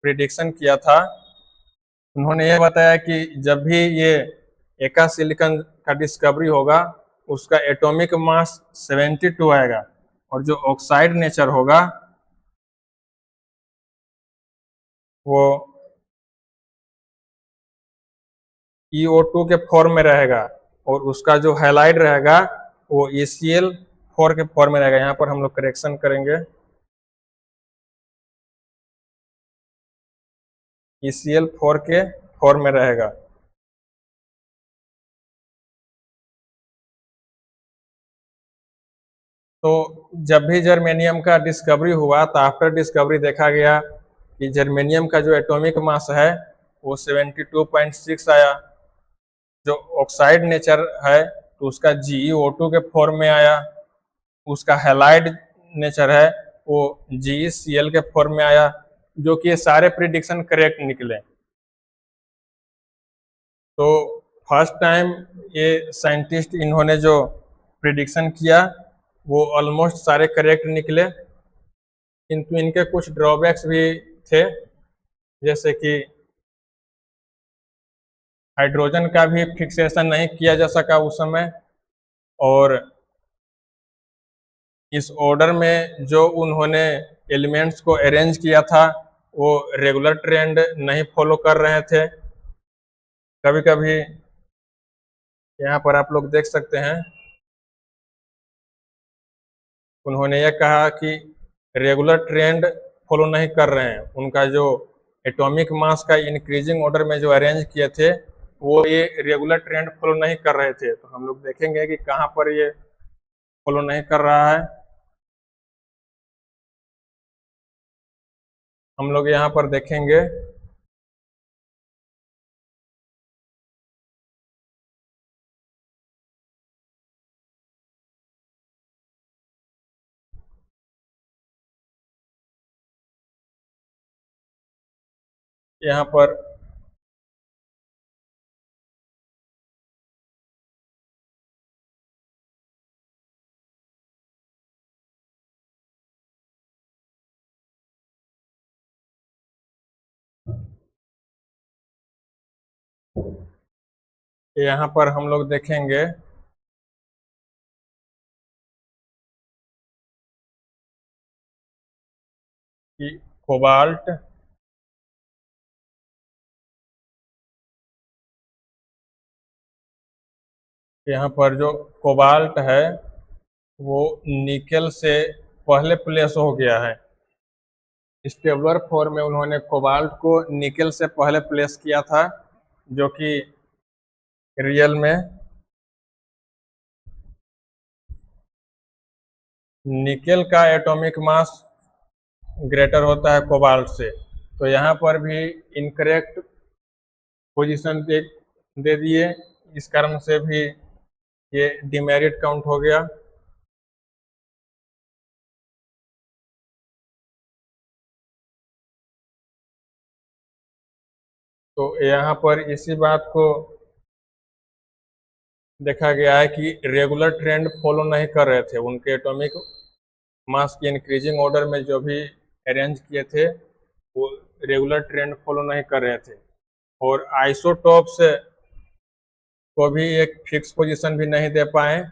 प्रिडिक्शन किया था, उन्होंने ये बताया कि जब भी ये एका सिलिकॉन का डिस्कवरी होगा उसका एटॉमिक मास 72 आएगा और जो ऑक्साइड नेचर होगा वो EO2 के फॉर्म में रहेगा और उसका जो हैलाइड रहेगा वो ECl4 के फॉर्म में रहेगा। यहाँ पर हम लोग करेक्शन करेंगे, ECl4 के फॉर्म में रहेगा। तो जब भी जर्मेनियम का डिस्कवरी हुआ तो आफ्टर डिस्कवरी देखा गया कि जर्मेनियम का जो एटॉमिक मास है वो 72.6 आया। जो ऑक्साइड नेचर है तो उसका GeO2 के फॉर्म में आया, उसका हैलाइड नेचर है वो GeCl के फॉर्म में आया, जो कि ये सारे प्रिडिक्शन करेक्ट निकले। तो फर्स्ट टाइम ये साइंटिस्ट इन्होंने जो प्रिडिक्शन किया वो ऑलमोस्ट सारे करेक्ट निकले, किंतु इनके कुछ ड्रॉबैक्स भी थे, जैसे कि हाइड्रोजन का भी फिक्सेशन नहीं किया जा सका उस समय, और इस ऑर्डर में जो उन्होंने एलिमेंट्स को अरेंज किया था वो रेगुलर ट्रेंड नहीं फॉलो कर रहे थे। कभी कभी यहाँ पर आप लोग देख सकते हैं उन्होंने ये कहा कि रेगुलर ट्रेंड फॉलो नहीं कर रहे हैं, उनका जो एटॉमिक मास का इंक्रीजिंग ऑर्डर में जो अरेंज किए थे वो ये रेगुलर ट्रेंड फॉलो नहीं कर रहे थे। तो हम लोग देखेंगे कि कहाँ पर ये फॉलो नहीं कर रहा है। हम लोग यहाँ पर देखेंगे यहाँ पर हम लोग देखेंगे कि कोबाल्ट यहाँ पर जो कोबाल्ट है वो निकेल से पहले प्लेस हो गया है। स्टेबुलर फॉर्म में उन्होंने कोबाल्ट को निकेल से पहले प्लेस किया था, जो कि रियल में निकेल का एटॉमिक मास ग्रेटर होता है कोबाल्ट से, तो यहाँ पर भी इनकरेक्ट पोजीशन दे दिए, इस कारण से भी ये डिमेरिट काउंट हो गया। तो यहाँ पर इसी बात को देखा गया है कि रेगुलर ट्रेंड फॉलो नहीं कर रहे थे, उनके एटॉमिक मास की इंक्रीजिंग ऑर्डर में जो भी अरेंज किए थे वो रेगुलर ट्रेंड फॉलो नहीं कर रहे थे, और आइसोटॉप्स को भी एक फिक्स पोजीशन भी नहीं दे पाए,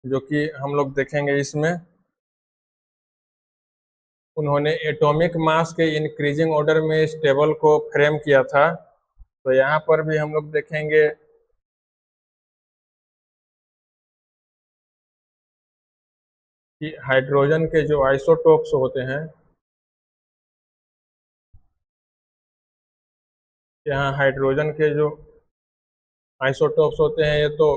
जो कि हम लोग देखेंगे इसमें। उन्होंने एटॉमिक मास के इंक्रीजिंग ऑर्डर में इस टेबल को फ्रेम किया था, तो यहाँ पर भी हम लोग देखेंगे कि हाइड्रोजन के जो आइसोटोप्स होते हैं, यहाँ हाइड्रोजन के जो आइसोटोप्स होते हैं ये तो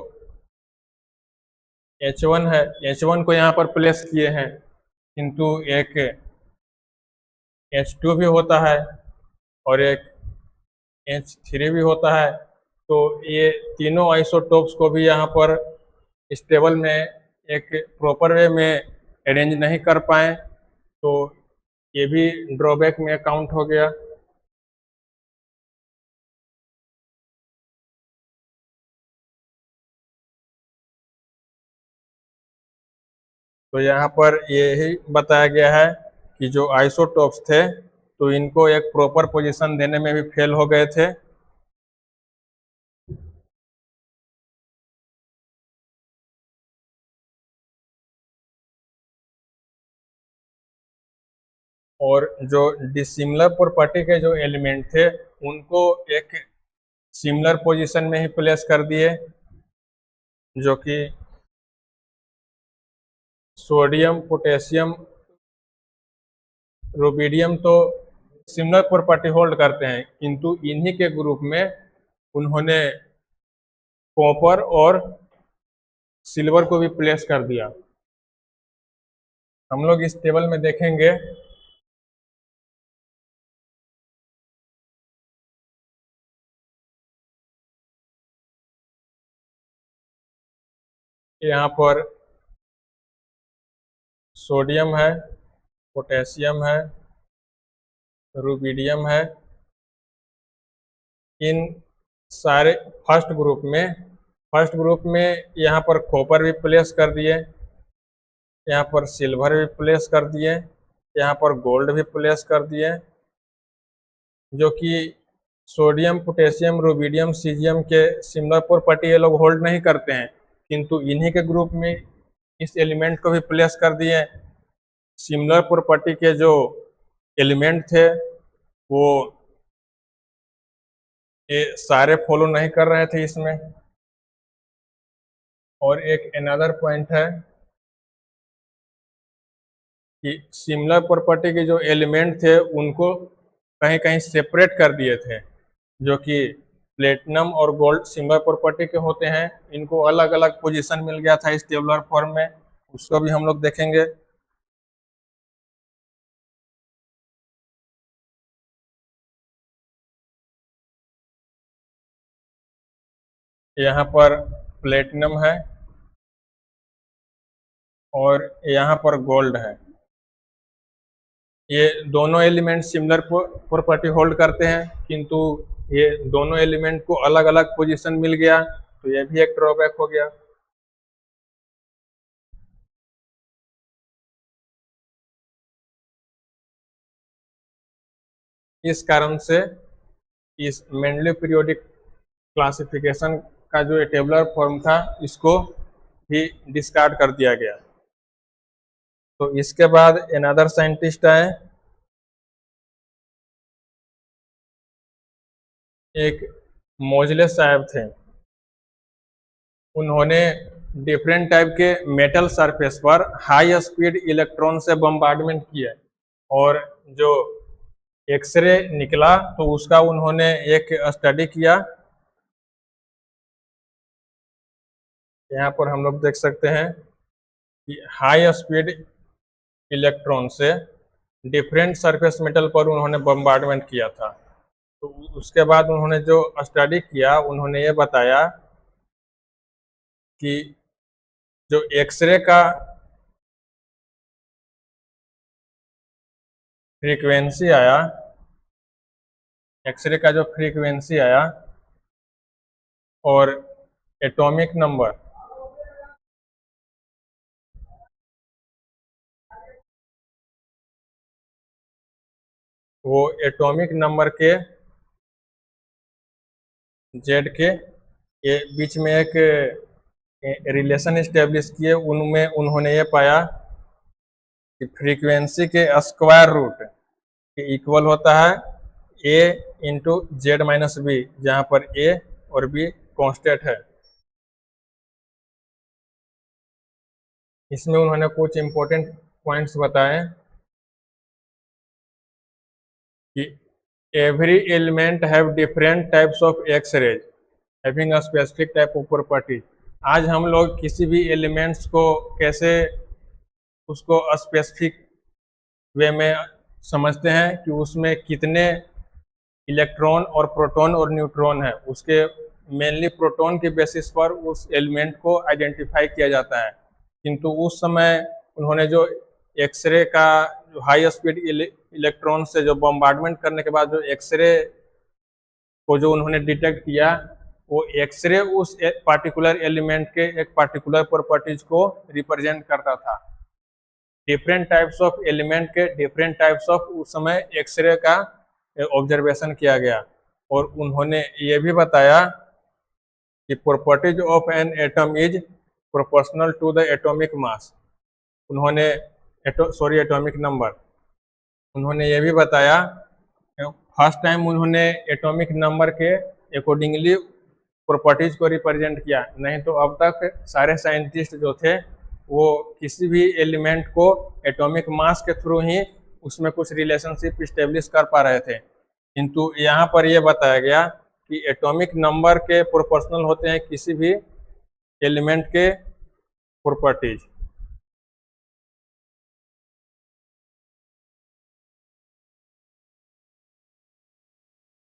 H1 है, H1 को यहाँ पर प्लेस किए हैं, किंतु एक H2 भी होता है और एक H3 भी होता है, तो ये तीनों आइसोटोप्स को भी यहाँ पर इस टेबल में एक प्रॉपर वे में अरेंज नहीं कर पाए, तो ये भी ड्रॉबैक में काउंट हो गया। तो यहाँ पर यही बताया गया है कि जो आइसोटोप्स थे तो इनको एक प्रॉपर पोजीशन देने में भी फेल हो गए थे। और जो डिसिमिलर प्रॉपर्टी के जो एलिमेंट थे उनको एक सिमिलर पोजीशन में ही प्लेस कर दिए, जो कि सोडियम, पोटेशियम, रुबिडियम तो सिमिलर प्रॉपर्टी होल्ड करते हैं, किंतु इन्हीं के ग्रुप में उन्होंने कॉपर और सिल्वर को भी प्लेस कर दिया। हम लोग इस टेबल में देखेंगे यहाँ पर सोडियम है, पोटेशियम है, रुबिडियम है, इन सारे फर्स्ट ग्रुप में यहाँ पर कॉपर भी प्लेस कर दिए, यहाँ पर सिल्वर भी प्लेस कर दिए, यहाँ पर गोल्ड भी प्लेस कर दिए, जो कि सोडियम, पोटेशियम, रुबिडियम, सीजियम के सिमिलर प्रॉपर्टी ये लोग होल्ड नहीं करते हैं, किंतु इन्हीं के ग्रुप में इस एलिमेंट को भी प्लेस कर दिए। सिमिलर प्रॉपर्टी के जो एलिमेंट थे वो ये सारे फॉलो नहीं कर रहे थे इसमें। और एक अनदर पॉइंट है कि सिमिलर प्रॉपर्टी के जो एलिमेंट थे उनको कहीं कहीं सेपरेट कर दिए थे, जो कि प्लेटिनम और गोल्ड सिमिलर प्रॉपर्टी के होते हैं, इनको अलग अलग पोजीशन मिल गया था इस टेबुलर फॉर्म में, उसको भी हम लोग देखेंगे। यहाँ पर प्लेटिनम है और यहाँ पर गोल्ड है, ये दोनों एलिमेंट सिमिलर प्रॉपर्टी होल्ड करते हैं, किंतु ये दोनों एलिमेंट को अलग अलग पोजीशन मिल गया, तो ये भी एक ड्रॉबैक हो गया। इस कारण से इस मेंडलीव पीरियोडिक क्लासिफिकेशन का जो टेबुलर फॉर्म था इसको भी डिस्कार्ड कर दिया गया। तो इसके बाद अनदर साइंटिस्ट आए, एक मोजले साहब थे, उन्होंने डिफरेंट टाइप के मेटल सरफेस पर हाई स्पीड इलेक्ट्रॉन से बम्बार्डमेंट किया, और जो एक्सरे निकला तो उसका उन्होंने एक स्टडी किया, यहाँ पर हम लोग देख सकते हैं कि हाई स्पीड इलेक्ट्रॉन से डिफरेंट सरफेस मेटल पर उन्होंने बम्बार्डमेंट किया था। तो उसके बाद उन्होंने जो स्टडी किया, उन्होंने ये बताया कि जो एक्सरे का फ्रीक्वेंसी आया, एक्सरे का जो फ्रीक्वेंसी आया और एटॉमिक नंबर, वो एटॉमिक नंबर के जेड के ये बीच में एक रिलेशन इस्टेब्लिश किए। उनमें उन्होंने ये पाया कि फ्रीक्वेंसी के स्क्वायर रूट के इक्वल होता है ए इंटू जेड माइनस बी, जहाँ पर ए और बी कांस्टेंट है। इसमें उन्होंने कुछ इंपॉर्टेंट पॉइंट्स बताए कि every element have different types of X-rays having a specific type of property. आज हम लोग किसी भी एलिमेंट्स को कैसे उसको स्पेसिफिक वे में समझते हैं कि उसमें कितने इलेक्ट्रॉन और प्रोटॉन और न्यूट्रॉन है, उसके मेनली प्रोटॉन के बेसिस पर उस एलिमेंट को आइडेंटिफाई किया जाता है। किंतु उस समय उन्होंने जो एक्सरे का जो हाई स्पीड इलेक्ट्रॉन से जो बम्बार्डमेंट करने के बाद जो एक्सरे को जो उन्होंने डिटेक्ट किया, वो एक्सरे उस पार्टिकुलर एलिमेंट के एक पार्टिकुलर प्रॉपर्टीज को रिप्रेजेंट करता था। डिफरेंट टाइप्स ऑफ एलिमेंट के डिफरेंट टाइप्स ऑफ उस समय एक्सरे का ऑब्जर्वेशन किया गया। और उन्होंने ये भी बताया कि properties of an atom is proportional to the atomic mass. उन्होंने एटॉमिक नंबर। उन्होंने ये भी बताया, फर्स्ट टाइम उन्होंने एटॉमिक नंबर के अकॉर्डिंगली प्रॉपर्टीज को रिप्रेजेंट किया। नहीं तो अब तक सारे साइंटिस्ट जो थे वो किसी भी एलिमेंट को एटॉमिक मास के थ्रू ही उसमें कुछ रिलेशनशिप इस्टेब्लिश कर पा रहे थे। किंतु यहाँ पर यह बताया गया कि एटॉमिक नंबर के प्रोपोर्शनल होते हैं किसी भी एलिमेंट के प्रॉपर्टीज।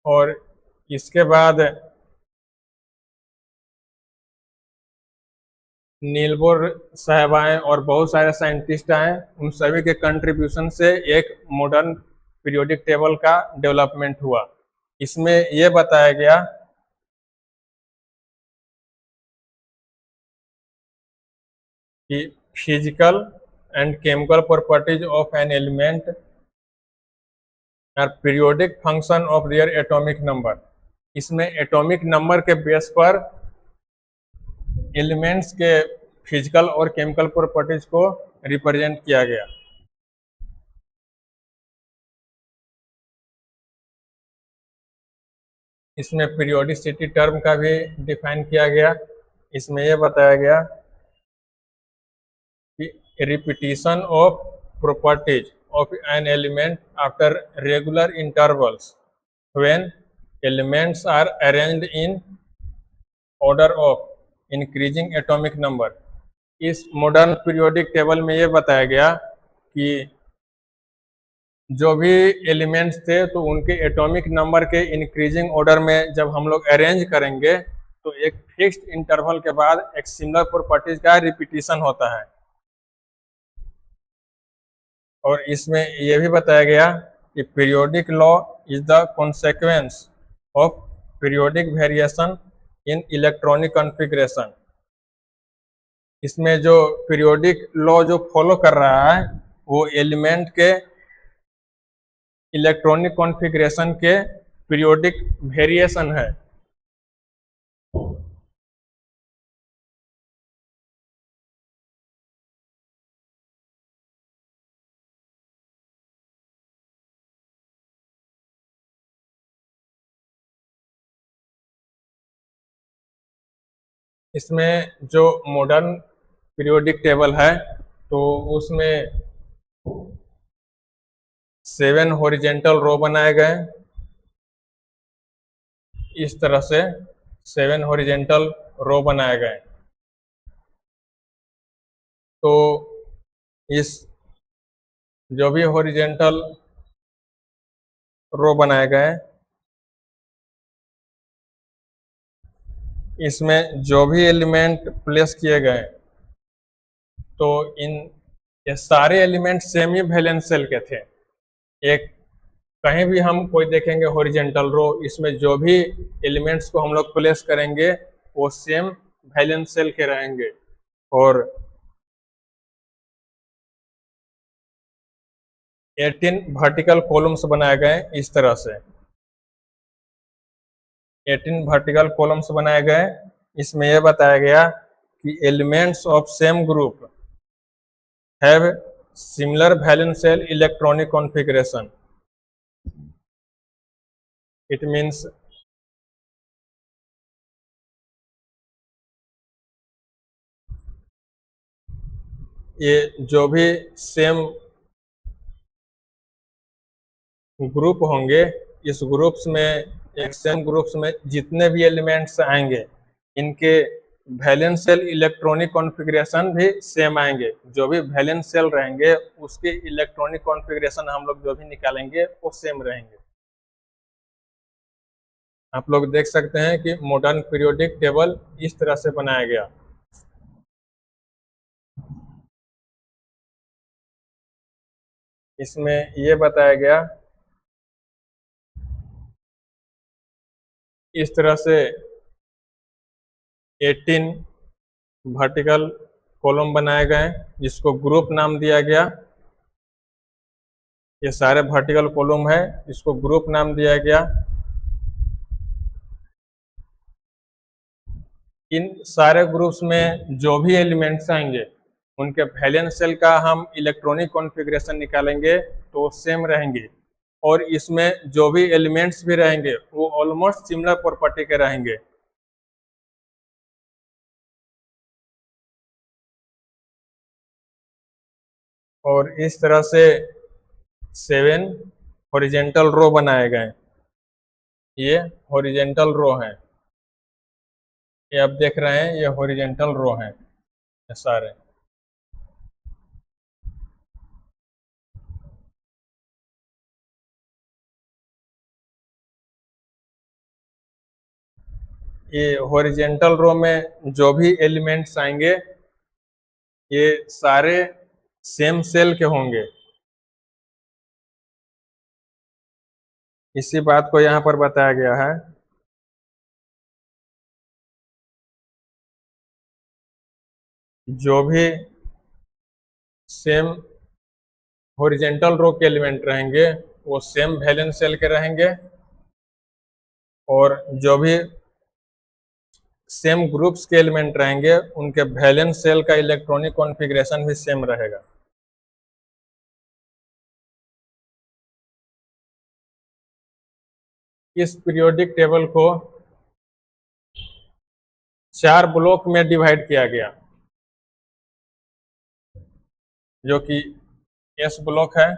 और इसके बाद नील बोर साहब आए और बहुत सारे साइंटिस्ट आए। उन सभी के कंट्रीब्यूशन से एक मॉडर्न पीरियोडिक टेबल का डेवलपमेंट हुआ। इसमें यह बताया गया कि physical and chemical properties of an element are periodic function of their atomic number. इसमें एटॉमिक नंबर के बेस पर एलिमेंट्स के फिजिकल और केमिकल प्रॉपर्टीज को रिप्रेजेंट किया गया। इसमें पीरियोडिसिटी टर्म का भी डिफाइन किया गया। इसमें यह बताया गया कि repetition of properties of an element after regular intervals when elements are arranged in order of increasing atomic number। इस मॉडर्न पीरियोडिक टेबल में ये बताया गया कि जो भी एलिमेंट्स थे तो उनके एटॉमिक नंबर के इंक्रीजिंग ऑर्डर में जब हम लोग अरेंज करेंगे तो एक फिक्स्ड इंटरवल के बाद एक सिमिलर प्रॉपर्टीज का रिपीटिशन होता है। और इसमें यह भी बताया गया कि periodic law is the कॉन्सेक्वेंस of periodic variation in electronic configuration. इसमें जो पीरियोडिक लॉ जो फॉलो कर रहा है वो एलिमेंट के इलेक्ट्रॉनिक कॉन्फ़िगरेशन के पीरियोडिक वेरिएशन है। इसमें जो मॉडर्न पीरियोडिक टेबल है तो उसमें 7 हॉरिजेंटल रो बनाए गए। इस तरह से 7 हॉरिजेंटल रो बनाए गए। तो इस जो भी हॉरिजेंटल रो बनाए गए, इसमें जो भी एलिमेंट प्लेस किए गए, तो ये सारे एलिमेंट सेम ही वैलेंस सेल के थे। एक कहीं भी हम कोई देखेंगे हॉरिजेंटल रो, इसमें जो भी एलिमेंट्स को हम लोग प्लेस करेंगे वो सेम वैलेंस सेल के रहेंगे। और 18 वर्टिकल कॉलम्स बनाए गए इस तरह से। 18 वर्टिकल कॉलम्स बनाए गए। इसमें यह बताया गया कि elements of same group have similar valence shell electronic configuration. It means ये जो भी सेम ग्रुप होंगे, इस ग्रुप्स में, एक सेम ग्रुप्स में जितने भी एलिमेंट्स आएंगे, इनके वैलेंस सेल इलेक्ट्रॉनिक कॉन्फ़िगरेशन भी सेम आएंगे। जो भी वैलेंस सेल रहेंगे उसके इलेक्ट्रॉनिक कॉन्फ़िगरेशन हम लोग जो भी निकालेंगे वो सेम रहेंगे। आप लोग देख सकते हैं कि मॉडर्न पीरियोडिक टेबल इस तरह से बनाया गया। इसमें ये बताया गया इस तरह से 18 वर्टिकल कॉलम बनाए गए जिसको ग्रुप नाम दिया गया। ये सारे वर्टिकल कॉलम है, इसको ग्रुप नाम दिया गया। इन सारे ग्रुप्स में जो भी एलिमेंट्स आएंगे उनके वैलेंस सेल का हम इलेक्ट्रॉनिक कॉन्फ़िगरेशन निकालेंगे तो सेम रहेंगे। और इसमें जो भी एलिमेंट्स भी रहेंगे वो ऑलमोस्ट सिमिलर प्रॉपर्टी के रहेंगे। और इस तरह से 7 हॉरिजेंटल रो बनाए गए। ये हॉरिजेंटल रो हैं, ये आप देख रहे हैं, ये हॉरिजेंटल रो हैं ये सारे। ये हॉरिजेंटल रो में जो भी एलिमेंट्स आएंगे ये सारे सेम सेल के होंगे। इसी बात को यहाँ पर बताया गया है। जो भी सेम हॉरिजेंटल रो के एलिमेंट रहेंगे वो सेम वैलेंस सेल के रहेंगे। और जो भी सेम ग्रुप्स के एलिमेंट रहेंगे उनके वैलेंस सेल का इलेक्ट्रॉनिक कॉन्फ़िगरेशन भी सेम रहेगा। इस पीरियोडिक टेबल को 4 ब्लॉक में डिवाइड किया गया, जो कि एस ब्लॉक है,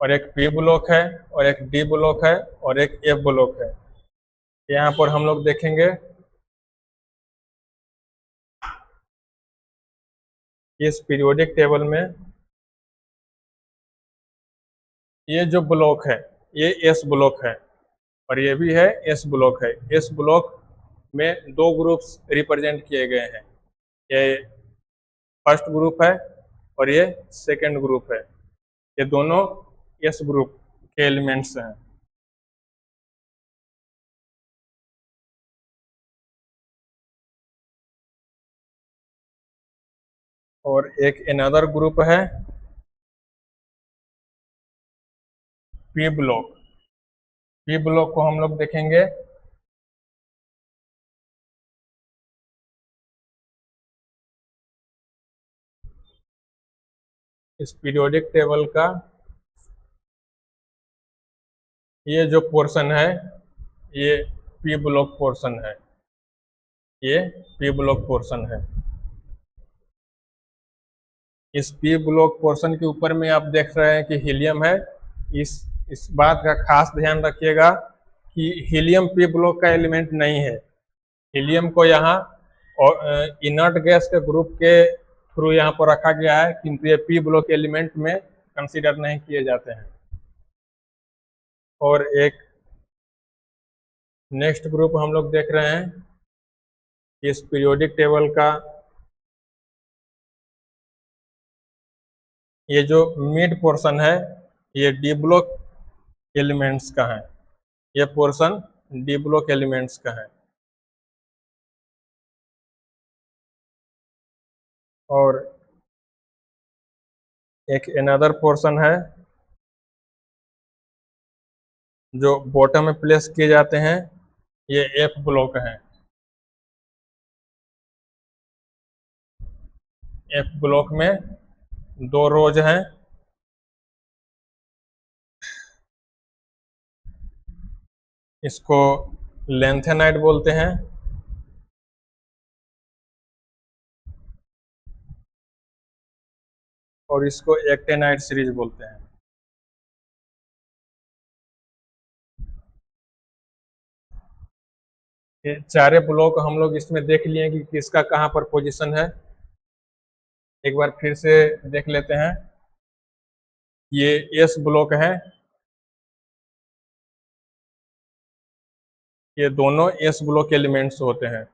और एक पी ब्लॉक है, और एक डी ब्लॉक है, और एक एफ ब्लॉक है। यहाँ पर हम लोग देखेंगे इस पीरियोडिक टेबल में ये जो ब्लॉक है ये एस ब्लॉक है, और ये भी है एस ब्लॉक है। एस ब्लॉक में 2 ग्रुप्स रिप्रेजेंट किए गए हैं, ये फर्स्ट ग्रुप है और ये सेकंड ग्रुप है। ये दोनों एस ग्रुप के एलिमेंट्स हैं। और एक अनदर ग्रुप है पी ब्लॉक। पी ब्लॉक को हम लोग देखेंगे इस पीरियोडिक टेबल का ये जो पोर्शन है ये पी ब्लॉक पोर्शन है, ये पी ब्लॉक पोर्शन है। इस पी ब्लॉक पोर्शन के ऊपर में आप देख रहे हैं कि हीलियम है। इस बात का खास ध्यान रखिएगा कि हीलियम पी ब्लॉक का एलिमेंट नहीं है। हीलियम को यहाँ और इनर्ट गैस के ग्रुप के थ्रू यहाँ पर रखा गया है, किंतु ये पी ब्लॉक एलिमेंट में कंसीडर नहीं किए जाते हैं। और एक नेक्स्ट ग्रुप हम लोग देख रहे हैं, इस पीरियोडिक टेबल का ये जो मिड पोर्शन है ये डी ब्लॉक एलिमेंट्स का है, ये पोर्शन डी ब्लॉक एलिमेंट्स का है। और एक अनदर पोर्शन है जो बॉटम में प्लेस किए जाते हैं, ये एफ ब्लॉक है। एफ ब्लॉक में 2 रोज हैं, इसको लेंथेनाइट बोलते हैं और इसको एक्टेनाइट सीरीज बोलते हैं। ये चारे ब्लॉक हम लोग इसमें देख लिए कि किसका कहाँ पर पोजीशन है। एक बार फिर से देख लेते हैं। ये एस ब्लॉक है, ये दोनों एस ब्लॉक एलिमेंट्स होते हैं।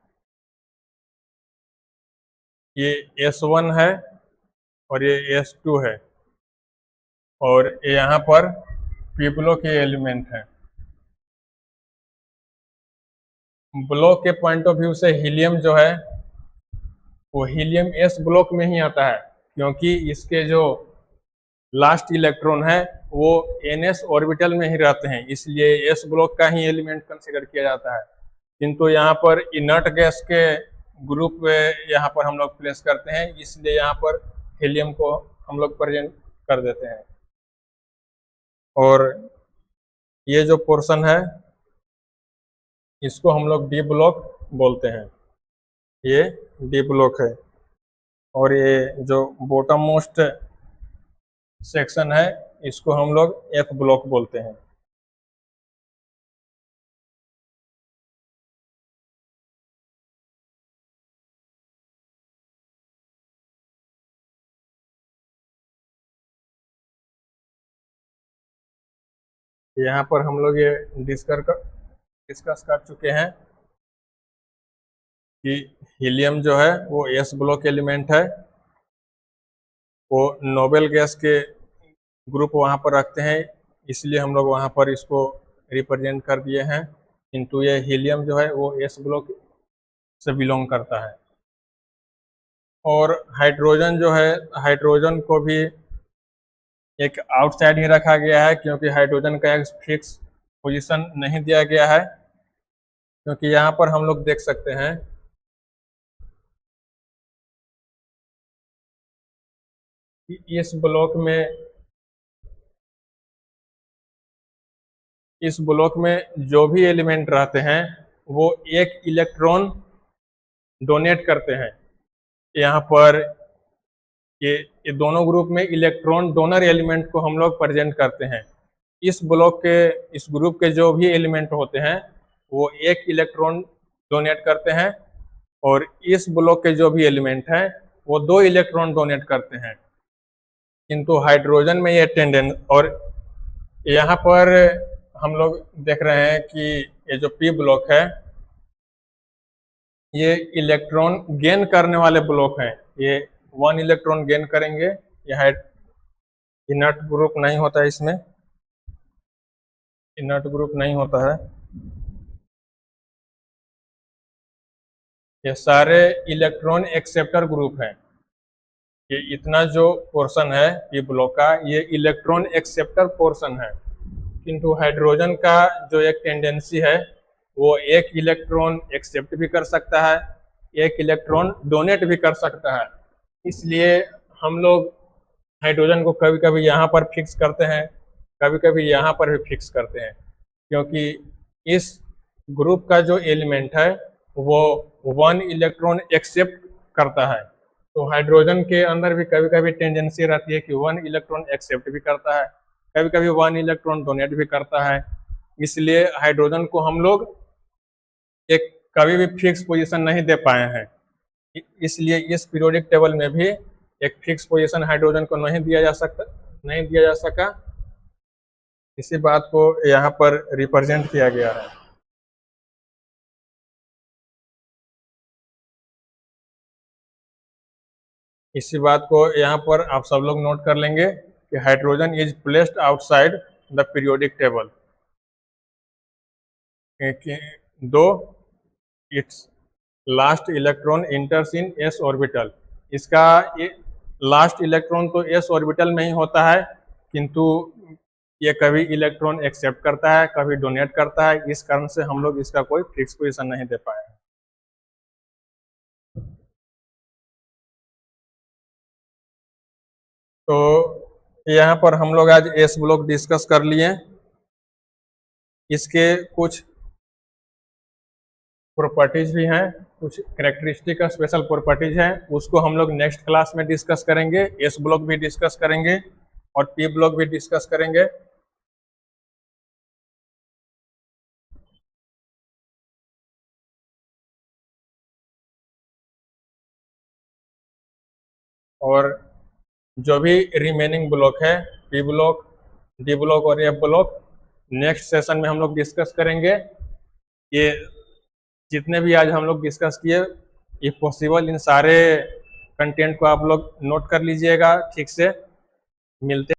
ये S1 है और ये S2 है और यहाँ पर पी ब्लॉक के एलिमेंट है। ब्लॉक के पॉइंट ऑफ व्यू से हीलियम जो है वो हीलियम एस ब्लॉक में ही आता है, क्योंकि इसके जो लास्ट इलेक्ट्रॉन है वो NS ऑर्बिटल में ही रहते हैं, इसलिए एस ब्लॉक का ही एलिमेंट कंसिडर किया जाता है। किंतु यहाँ पर इनर्ट गैस के ग्रुप यहाँ पर हम लोग प्लेस करते हैं, इसलिए यहाँ पर हीलियम को हम लोग प्रेजेंट कर देते हैं। और ये जो पोर्शन है इसको हम लोग डी ब्लॉक बोलते हैं, ये डी ब्लॉक है। और ये जो बॉटम मोस्ट सेक्शन है इसको हम लोग एफ ब्लॉक बोलते हैं। यहाँ पर हम लोग ये डिस्कस कर चुके हैं कि हीलियम जो है वो एस ब्लॉक एलिमेंट है, वो नोबेल गैस के ग्रुप वहाँ पर रखते हैं, इसलिए हम लोग वहाँ पर इसको रिप्रेजेंट कर दिए हैं। किंतु ये हीलियम जो है वो एस ब्लॉक से बिलोंग करता है। और हाइड्रोजन जो है, हाइड्रोजन को भी एक आउटसाइड ही रखा गया है, क्योंकि हाइड्रोजन का एक फिक्स पोजीशन नहीं दिया गया है। क्योंकि यहाँ पर हम लोग देख सकते हैं कि इस ब्लॉक में जो भी एलिमेंट रहते हैं वो एक इलेक्ट्रॉन डोनेट करते हैं। यहाँ पर ये दोनों ग्रुप में इलेक्ट्रॉन डोनर एलिमेंट को हम लोग प्रेजेंट करते हैं। इस ब्लॉक के, इस ग्रुप के जो भी एलिमेंट होते हैं वो एक इलेक्ट्रॉन डोनेट करते हैं और इस ब्लॉक के जो भी एलिमेंट हैं वो 2 इलेक्ट्रॉन डोनेट करते हैं। किंतु हाइड्रोजन में ये टेंडेंस, और यहाँ पर हम लोग देख रहे हैं कि ये जो पी ब्लॉक है ये इलेक्ट्रॉन गेन करने वाले ब्लॉक हैं, ये 1 इलेक्ट्रॉन गेन करेंगे। यह इनर्ट ग्रुप नहीं होता है, इसमें इनर्ट ग्रुप नहीं होता है। ये सारे इलेक्ट्रॉन एक्सेप्टर ग्रुप हैं। ये इतना जो पोर्शन है ये ब्लॉक का, ये इलेक्ट्रॉन एक्सेप्टर पोर्शन है। किंतु हाइड्रोजन का जो एक टेंडेंसी है वो एक इलेक्ट्रॉन एक्सेप्ट भी कर सकता है, एक इलेक्ट्रॉन डोनेट भी कर सकता है। इसलिए हम लोग हाइड्रोजन को कभी कभी यहाँ पर फिक्स करते हैं, कभी कभी यहाँ पर भी फिक्स करते हैं, क्योंकि इस ग्रुप का जो एलिमेंट है वो 1 इलेक्ट्रॉन एक्सेप्ट करता है। तो हाइड्रोजन के अंदर भी कभी कभी टेंडेंसी रहती है कि 1 इलेक्ट्रॉन एक्सेप्ट भी करता है, कभी कभी 1 इलेक्ट्रॉन डोनेट भी करता है। इसलिए हाइड्रोजन को हम लोग एक कभी भी फिक्स पोजीशन नहीं दे पाए हैं। इसलिए इस पीरियोडिक टेबल में भी एक फिक्स पोजीशन हाइड्रोजन को नहीं दिया जा सका। इसी बात को यहाँ पर रिप्रेजेंट किया गया है। इसी बात को यहाँ पर आप सब लोग नोट कर लेंगे कि hydrogen is placed outside the periodic table, दो it's last electron इंटर्स in S orbital. इसका लास्ट इलेक्ट्रॉन तो एस ऑर्बिटल में ही होता है, किंतु ये कभी इलेक्ट्रॉन एक्सेप्ट करता है, कभी डोनेट करता है। इस कारण से हम लोग इसका कोई फिक्स पोजीशन नहीं दे पाए। तो यहाँ पर हम लोग आज एस ब्लॉक डिस्कस कर लिए। इसके कुछ प्रॉपर्टीज भी हैं, कुछ कैरेक्टरिस्टिक का स्पेशल प्रॉपर्टीज हैं, उसको हम लोग नेक्स्ट क्लास में डिस्कस करेंगे। एस ब्लॉक भी डिस्कस करेंगे और पी ब्लॉक भी डिस्कस करेंगे। और जो भी रिमेनिंग ब्लॉक है, पी ब्लॉक, डी ब्लॉक और एफ ब्लॉक, नेक्स्ट सेशन में हम लोग डिस्कस करेंगे। ये जितने भी आज हम लोग डिस्कस किए, ये पॉसिबल इन सारे कंटेंट को आप लोग नोट कर लीजिएगा ठीक से। मिलते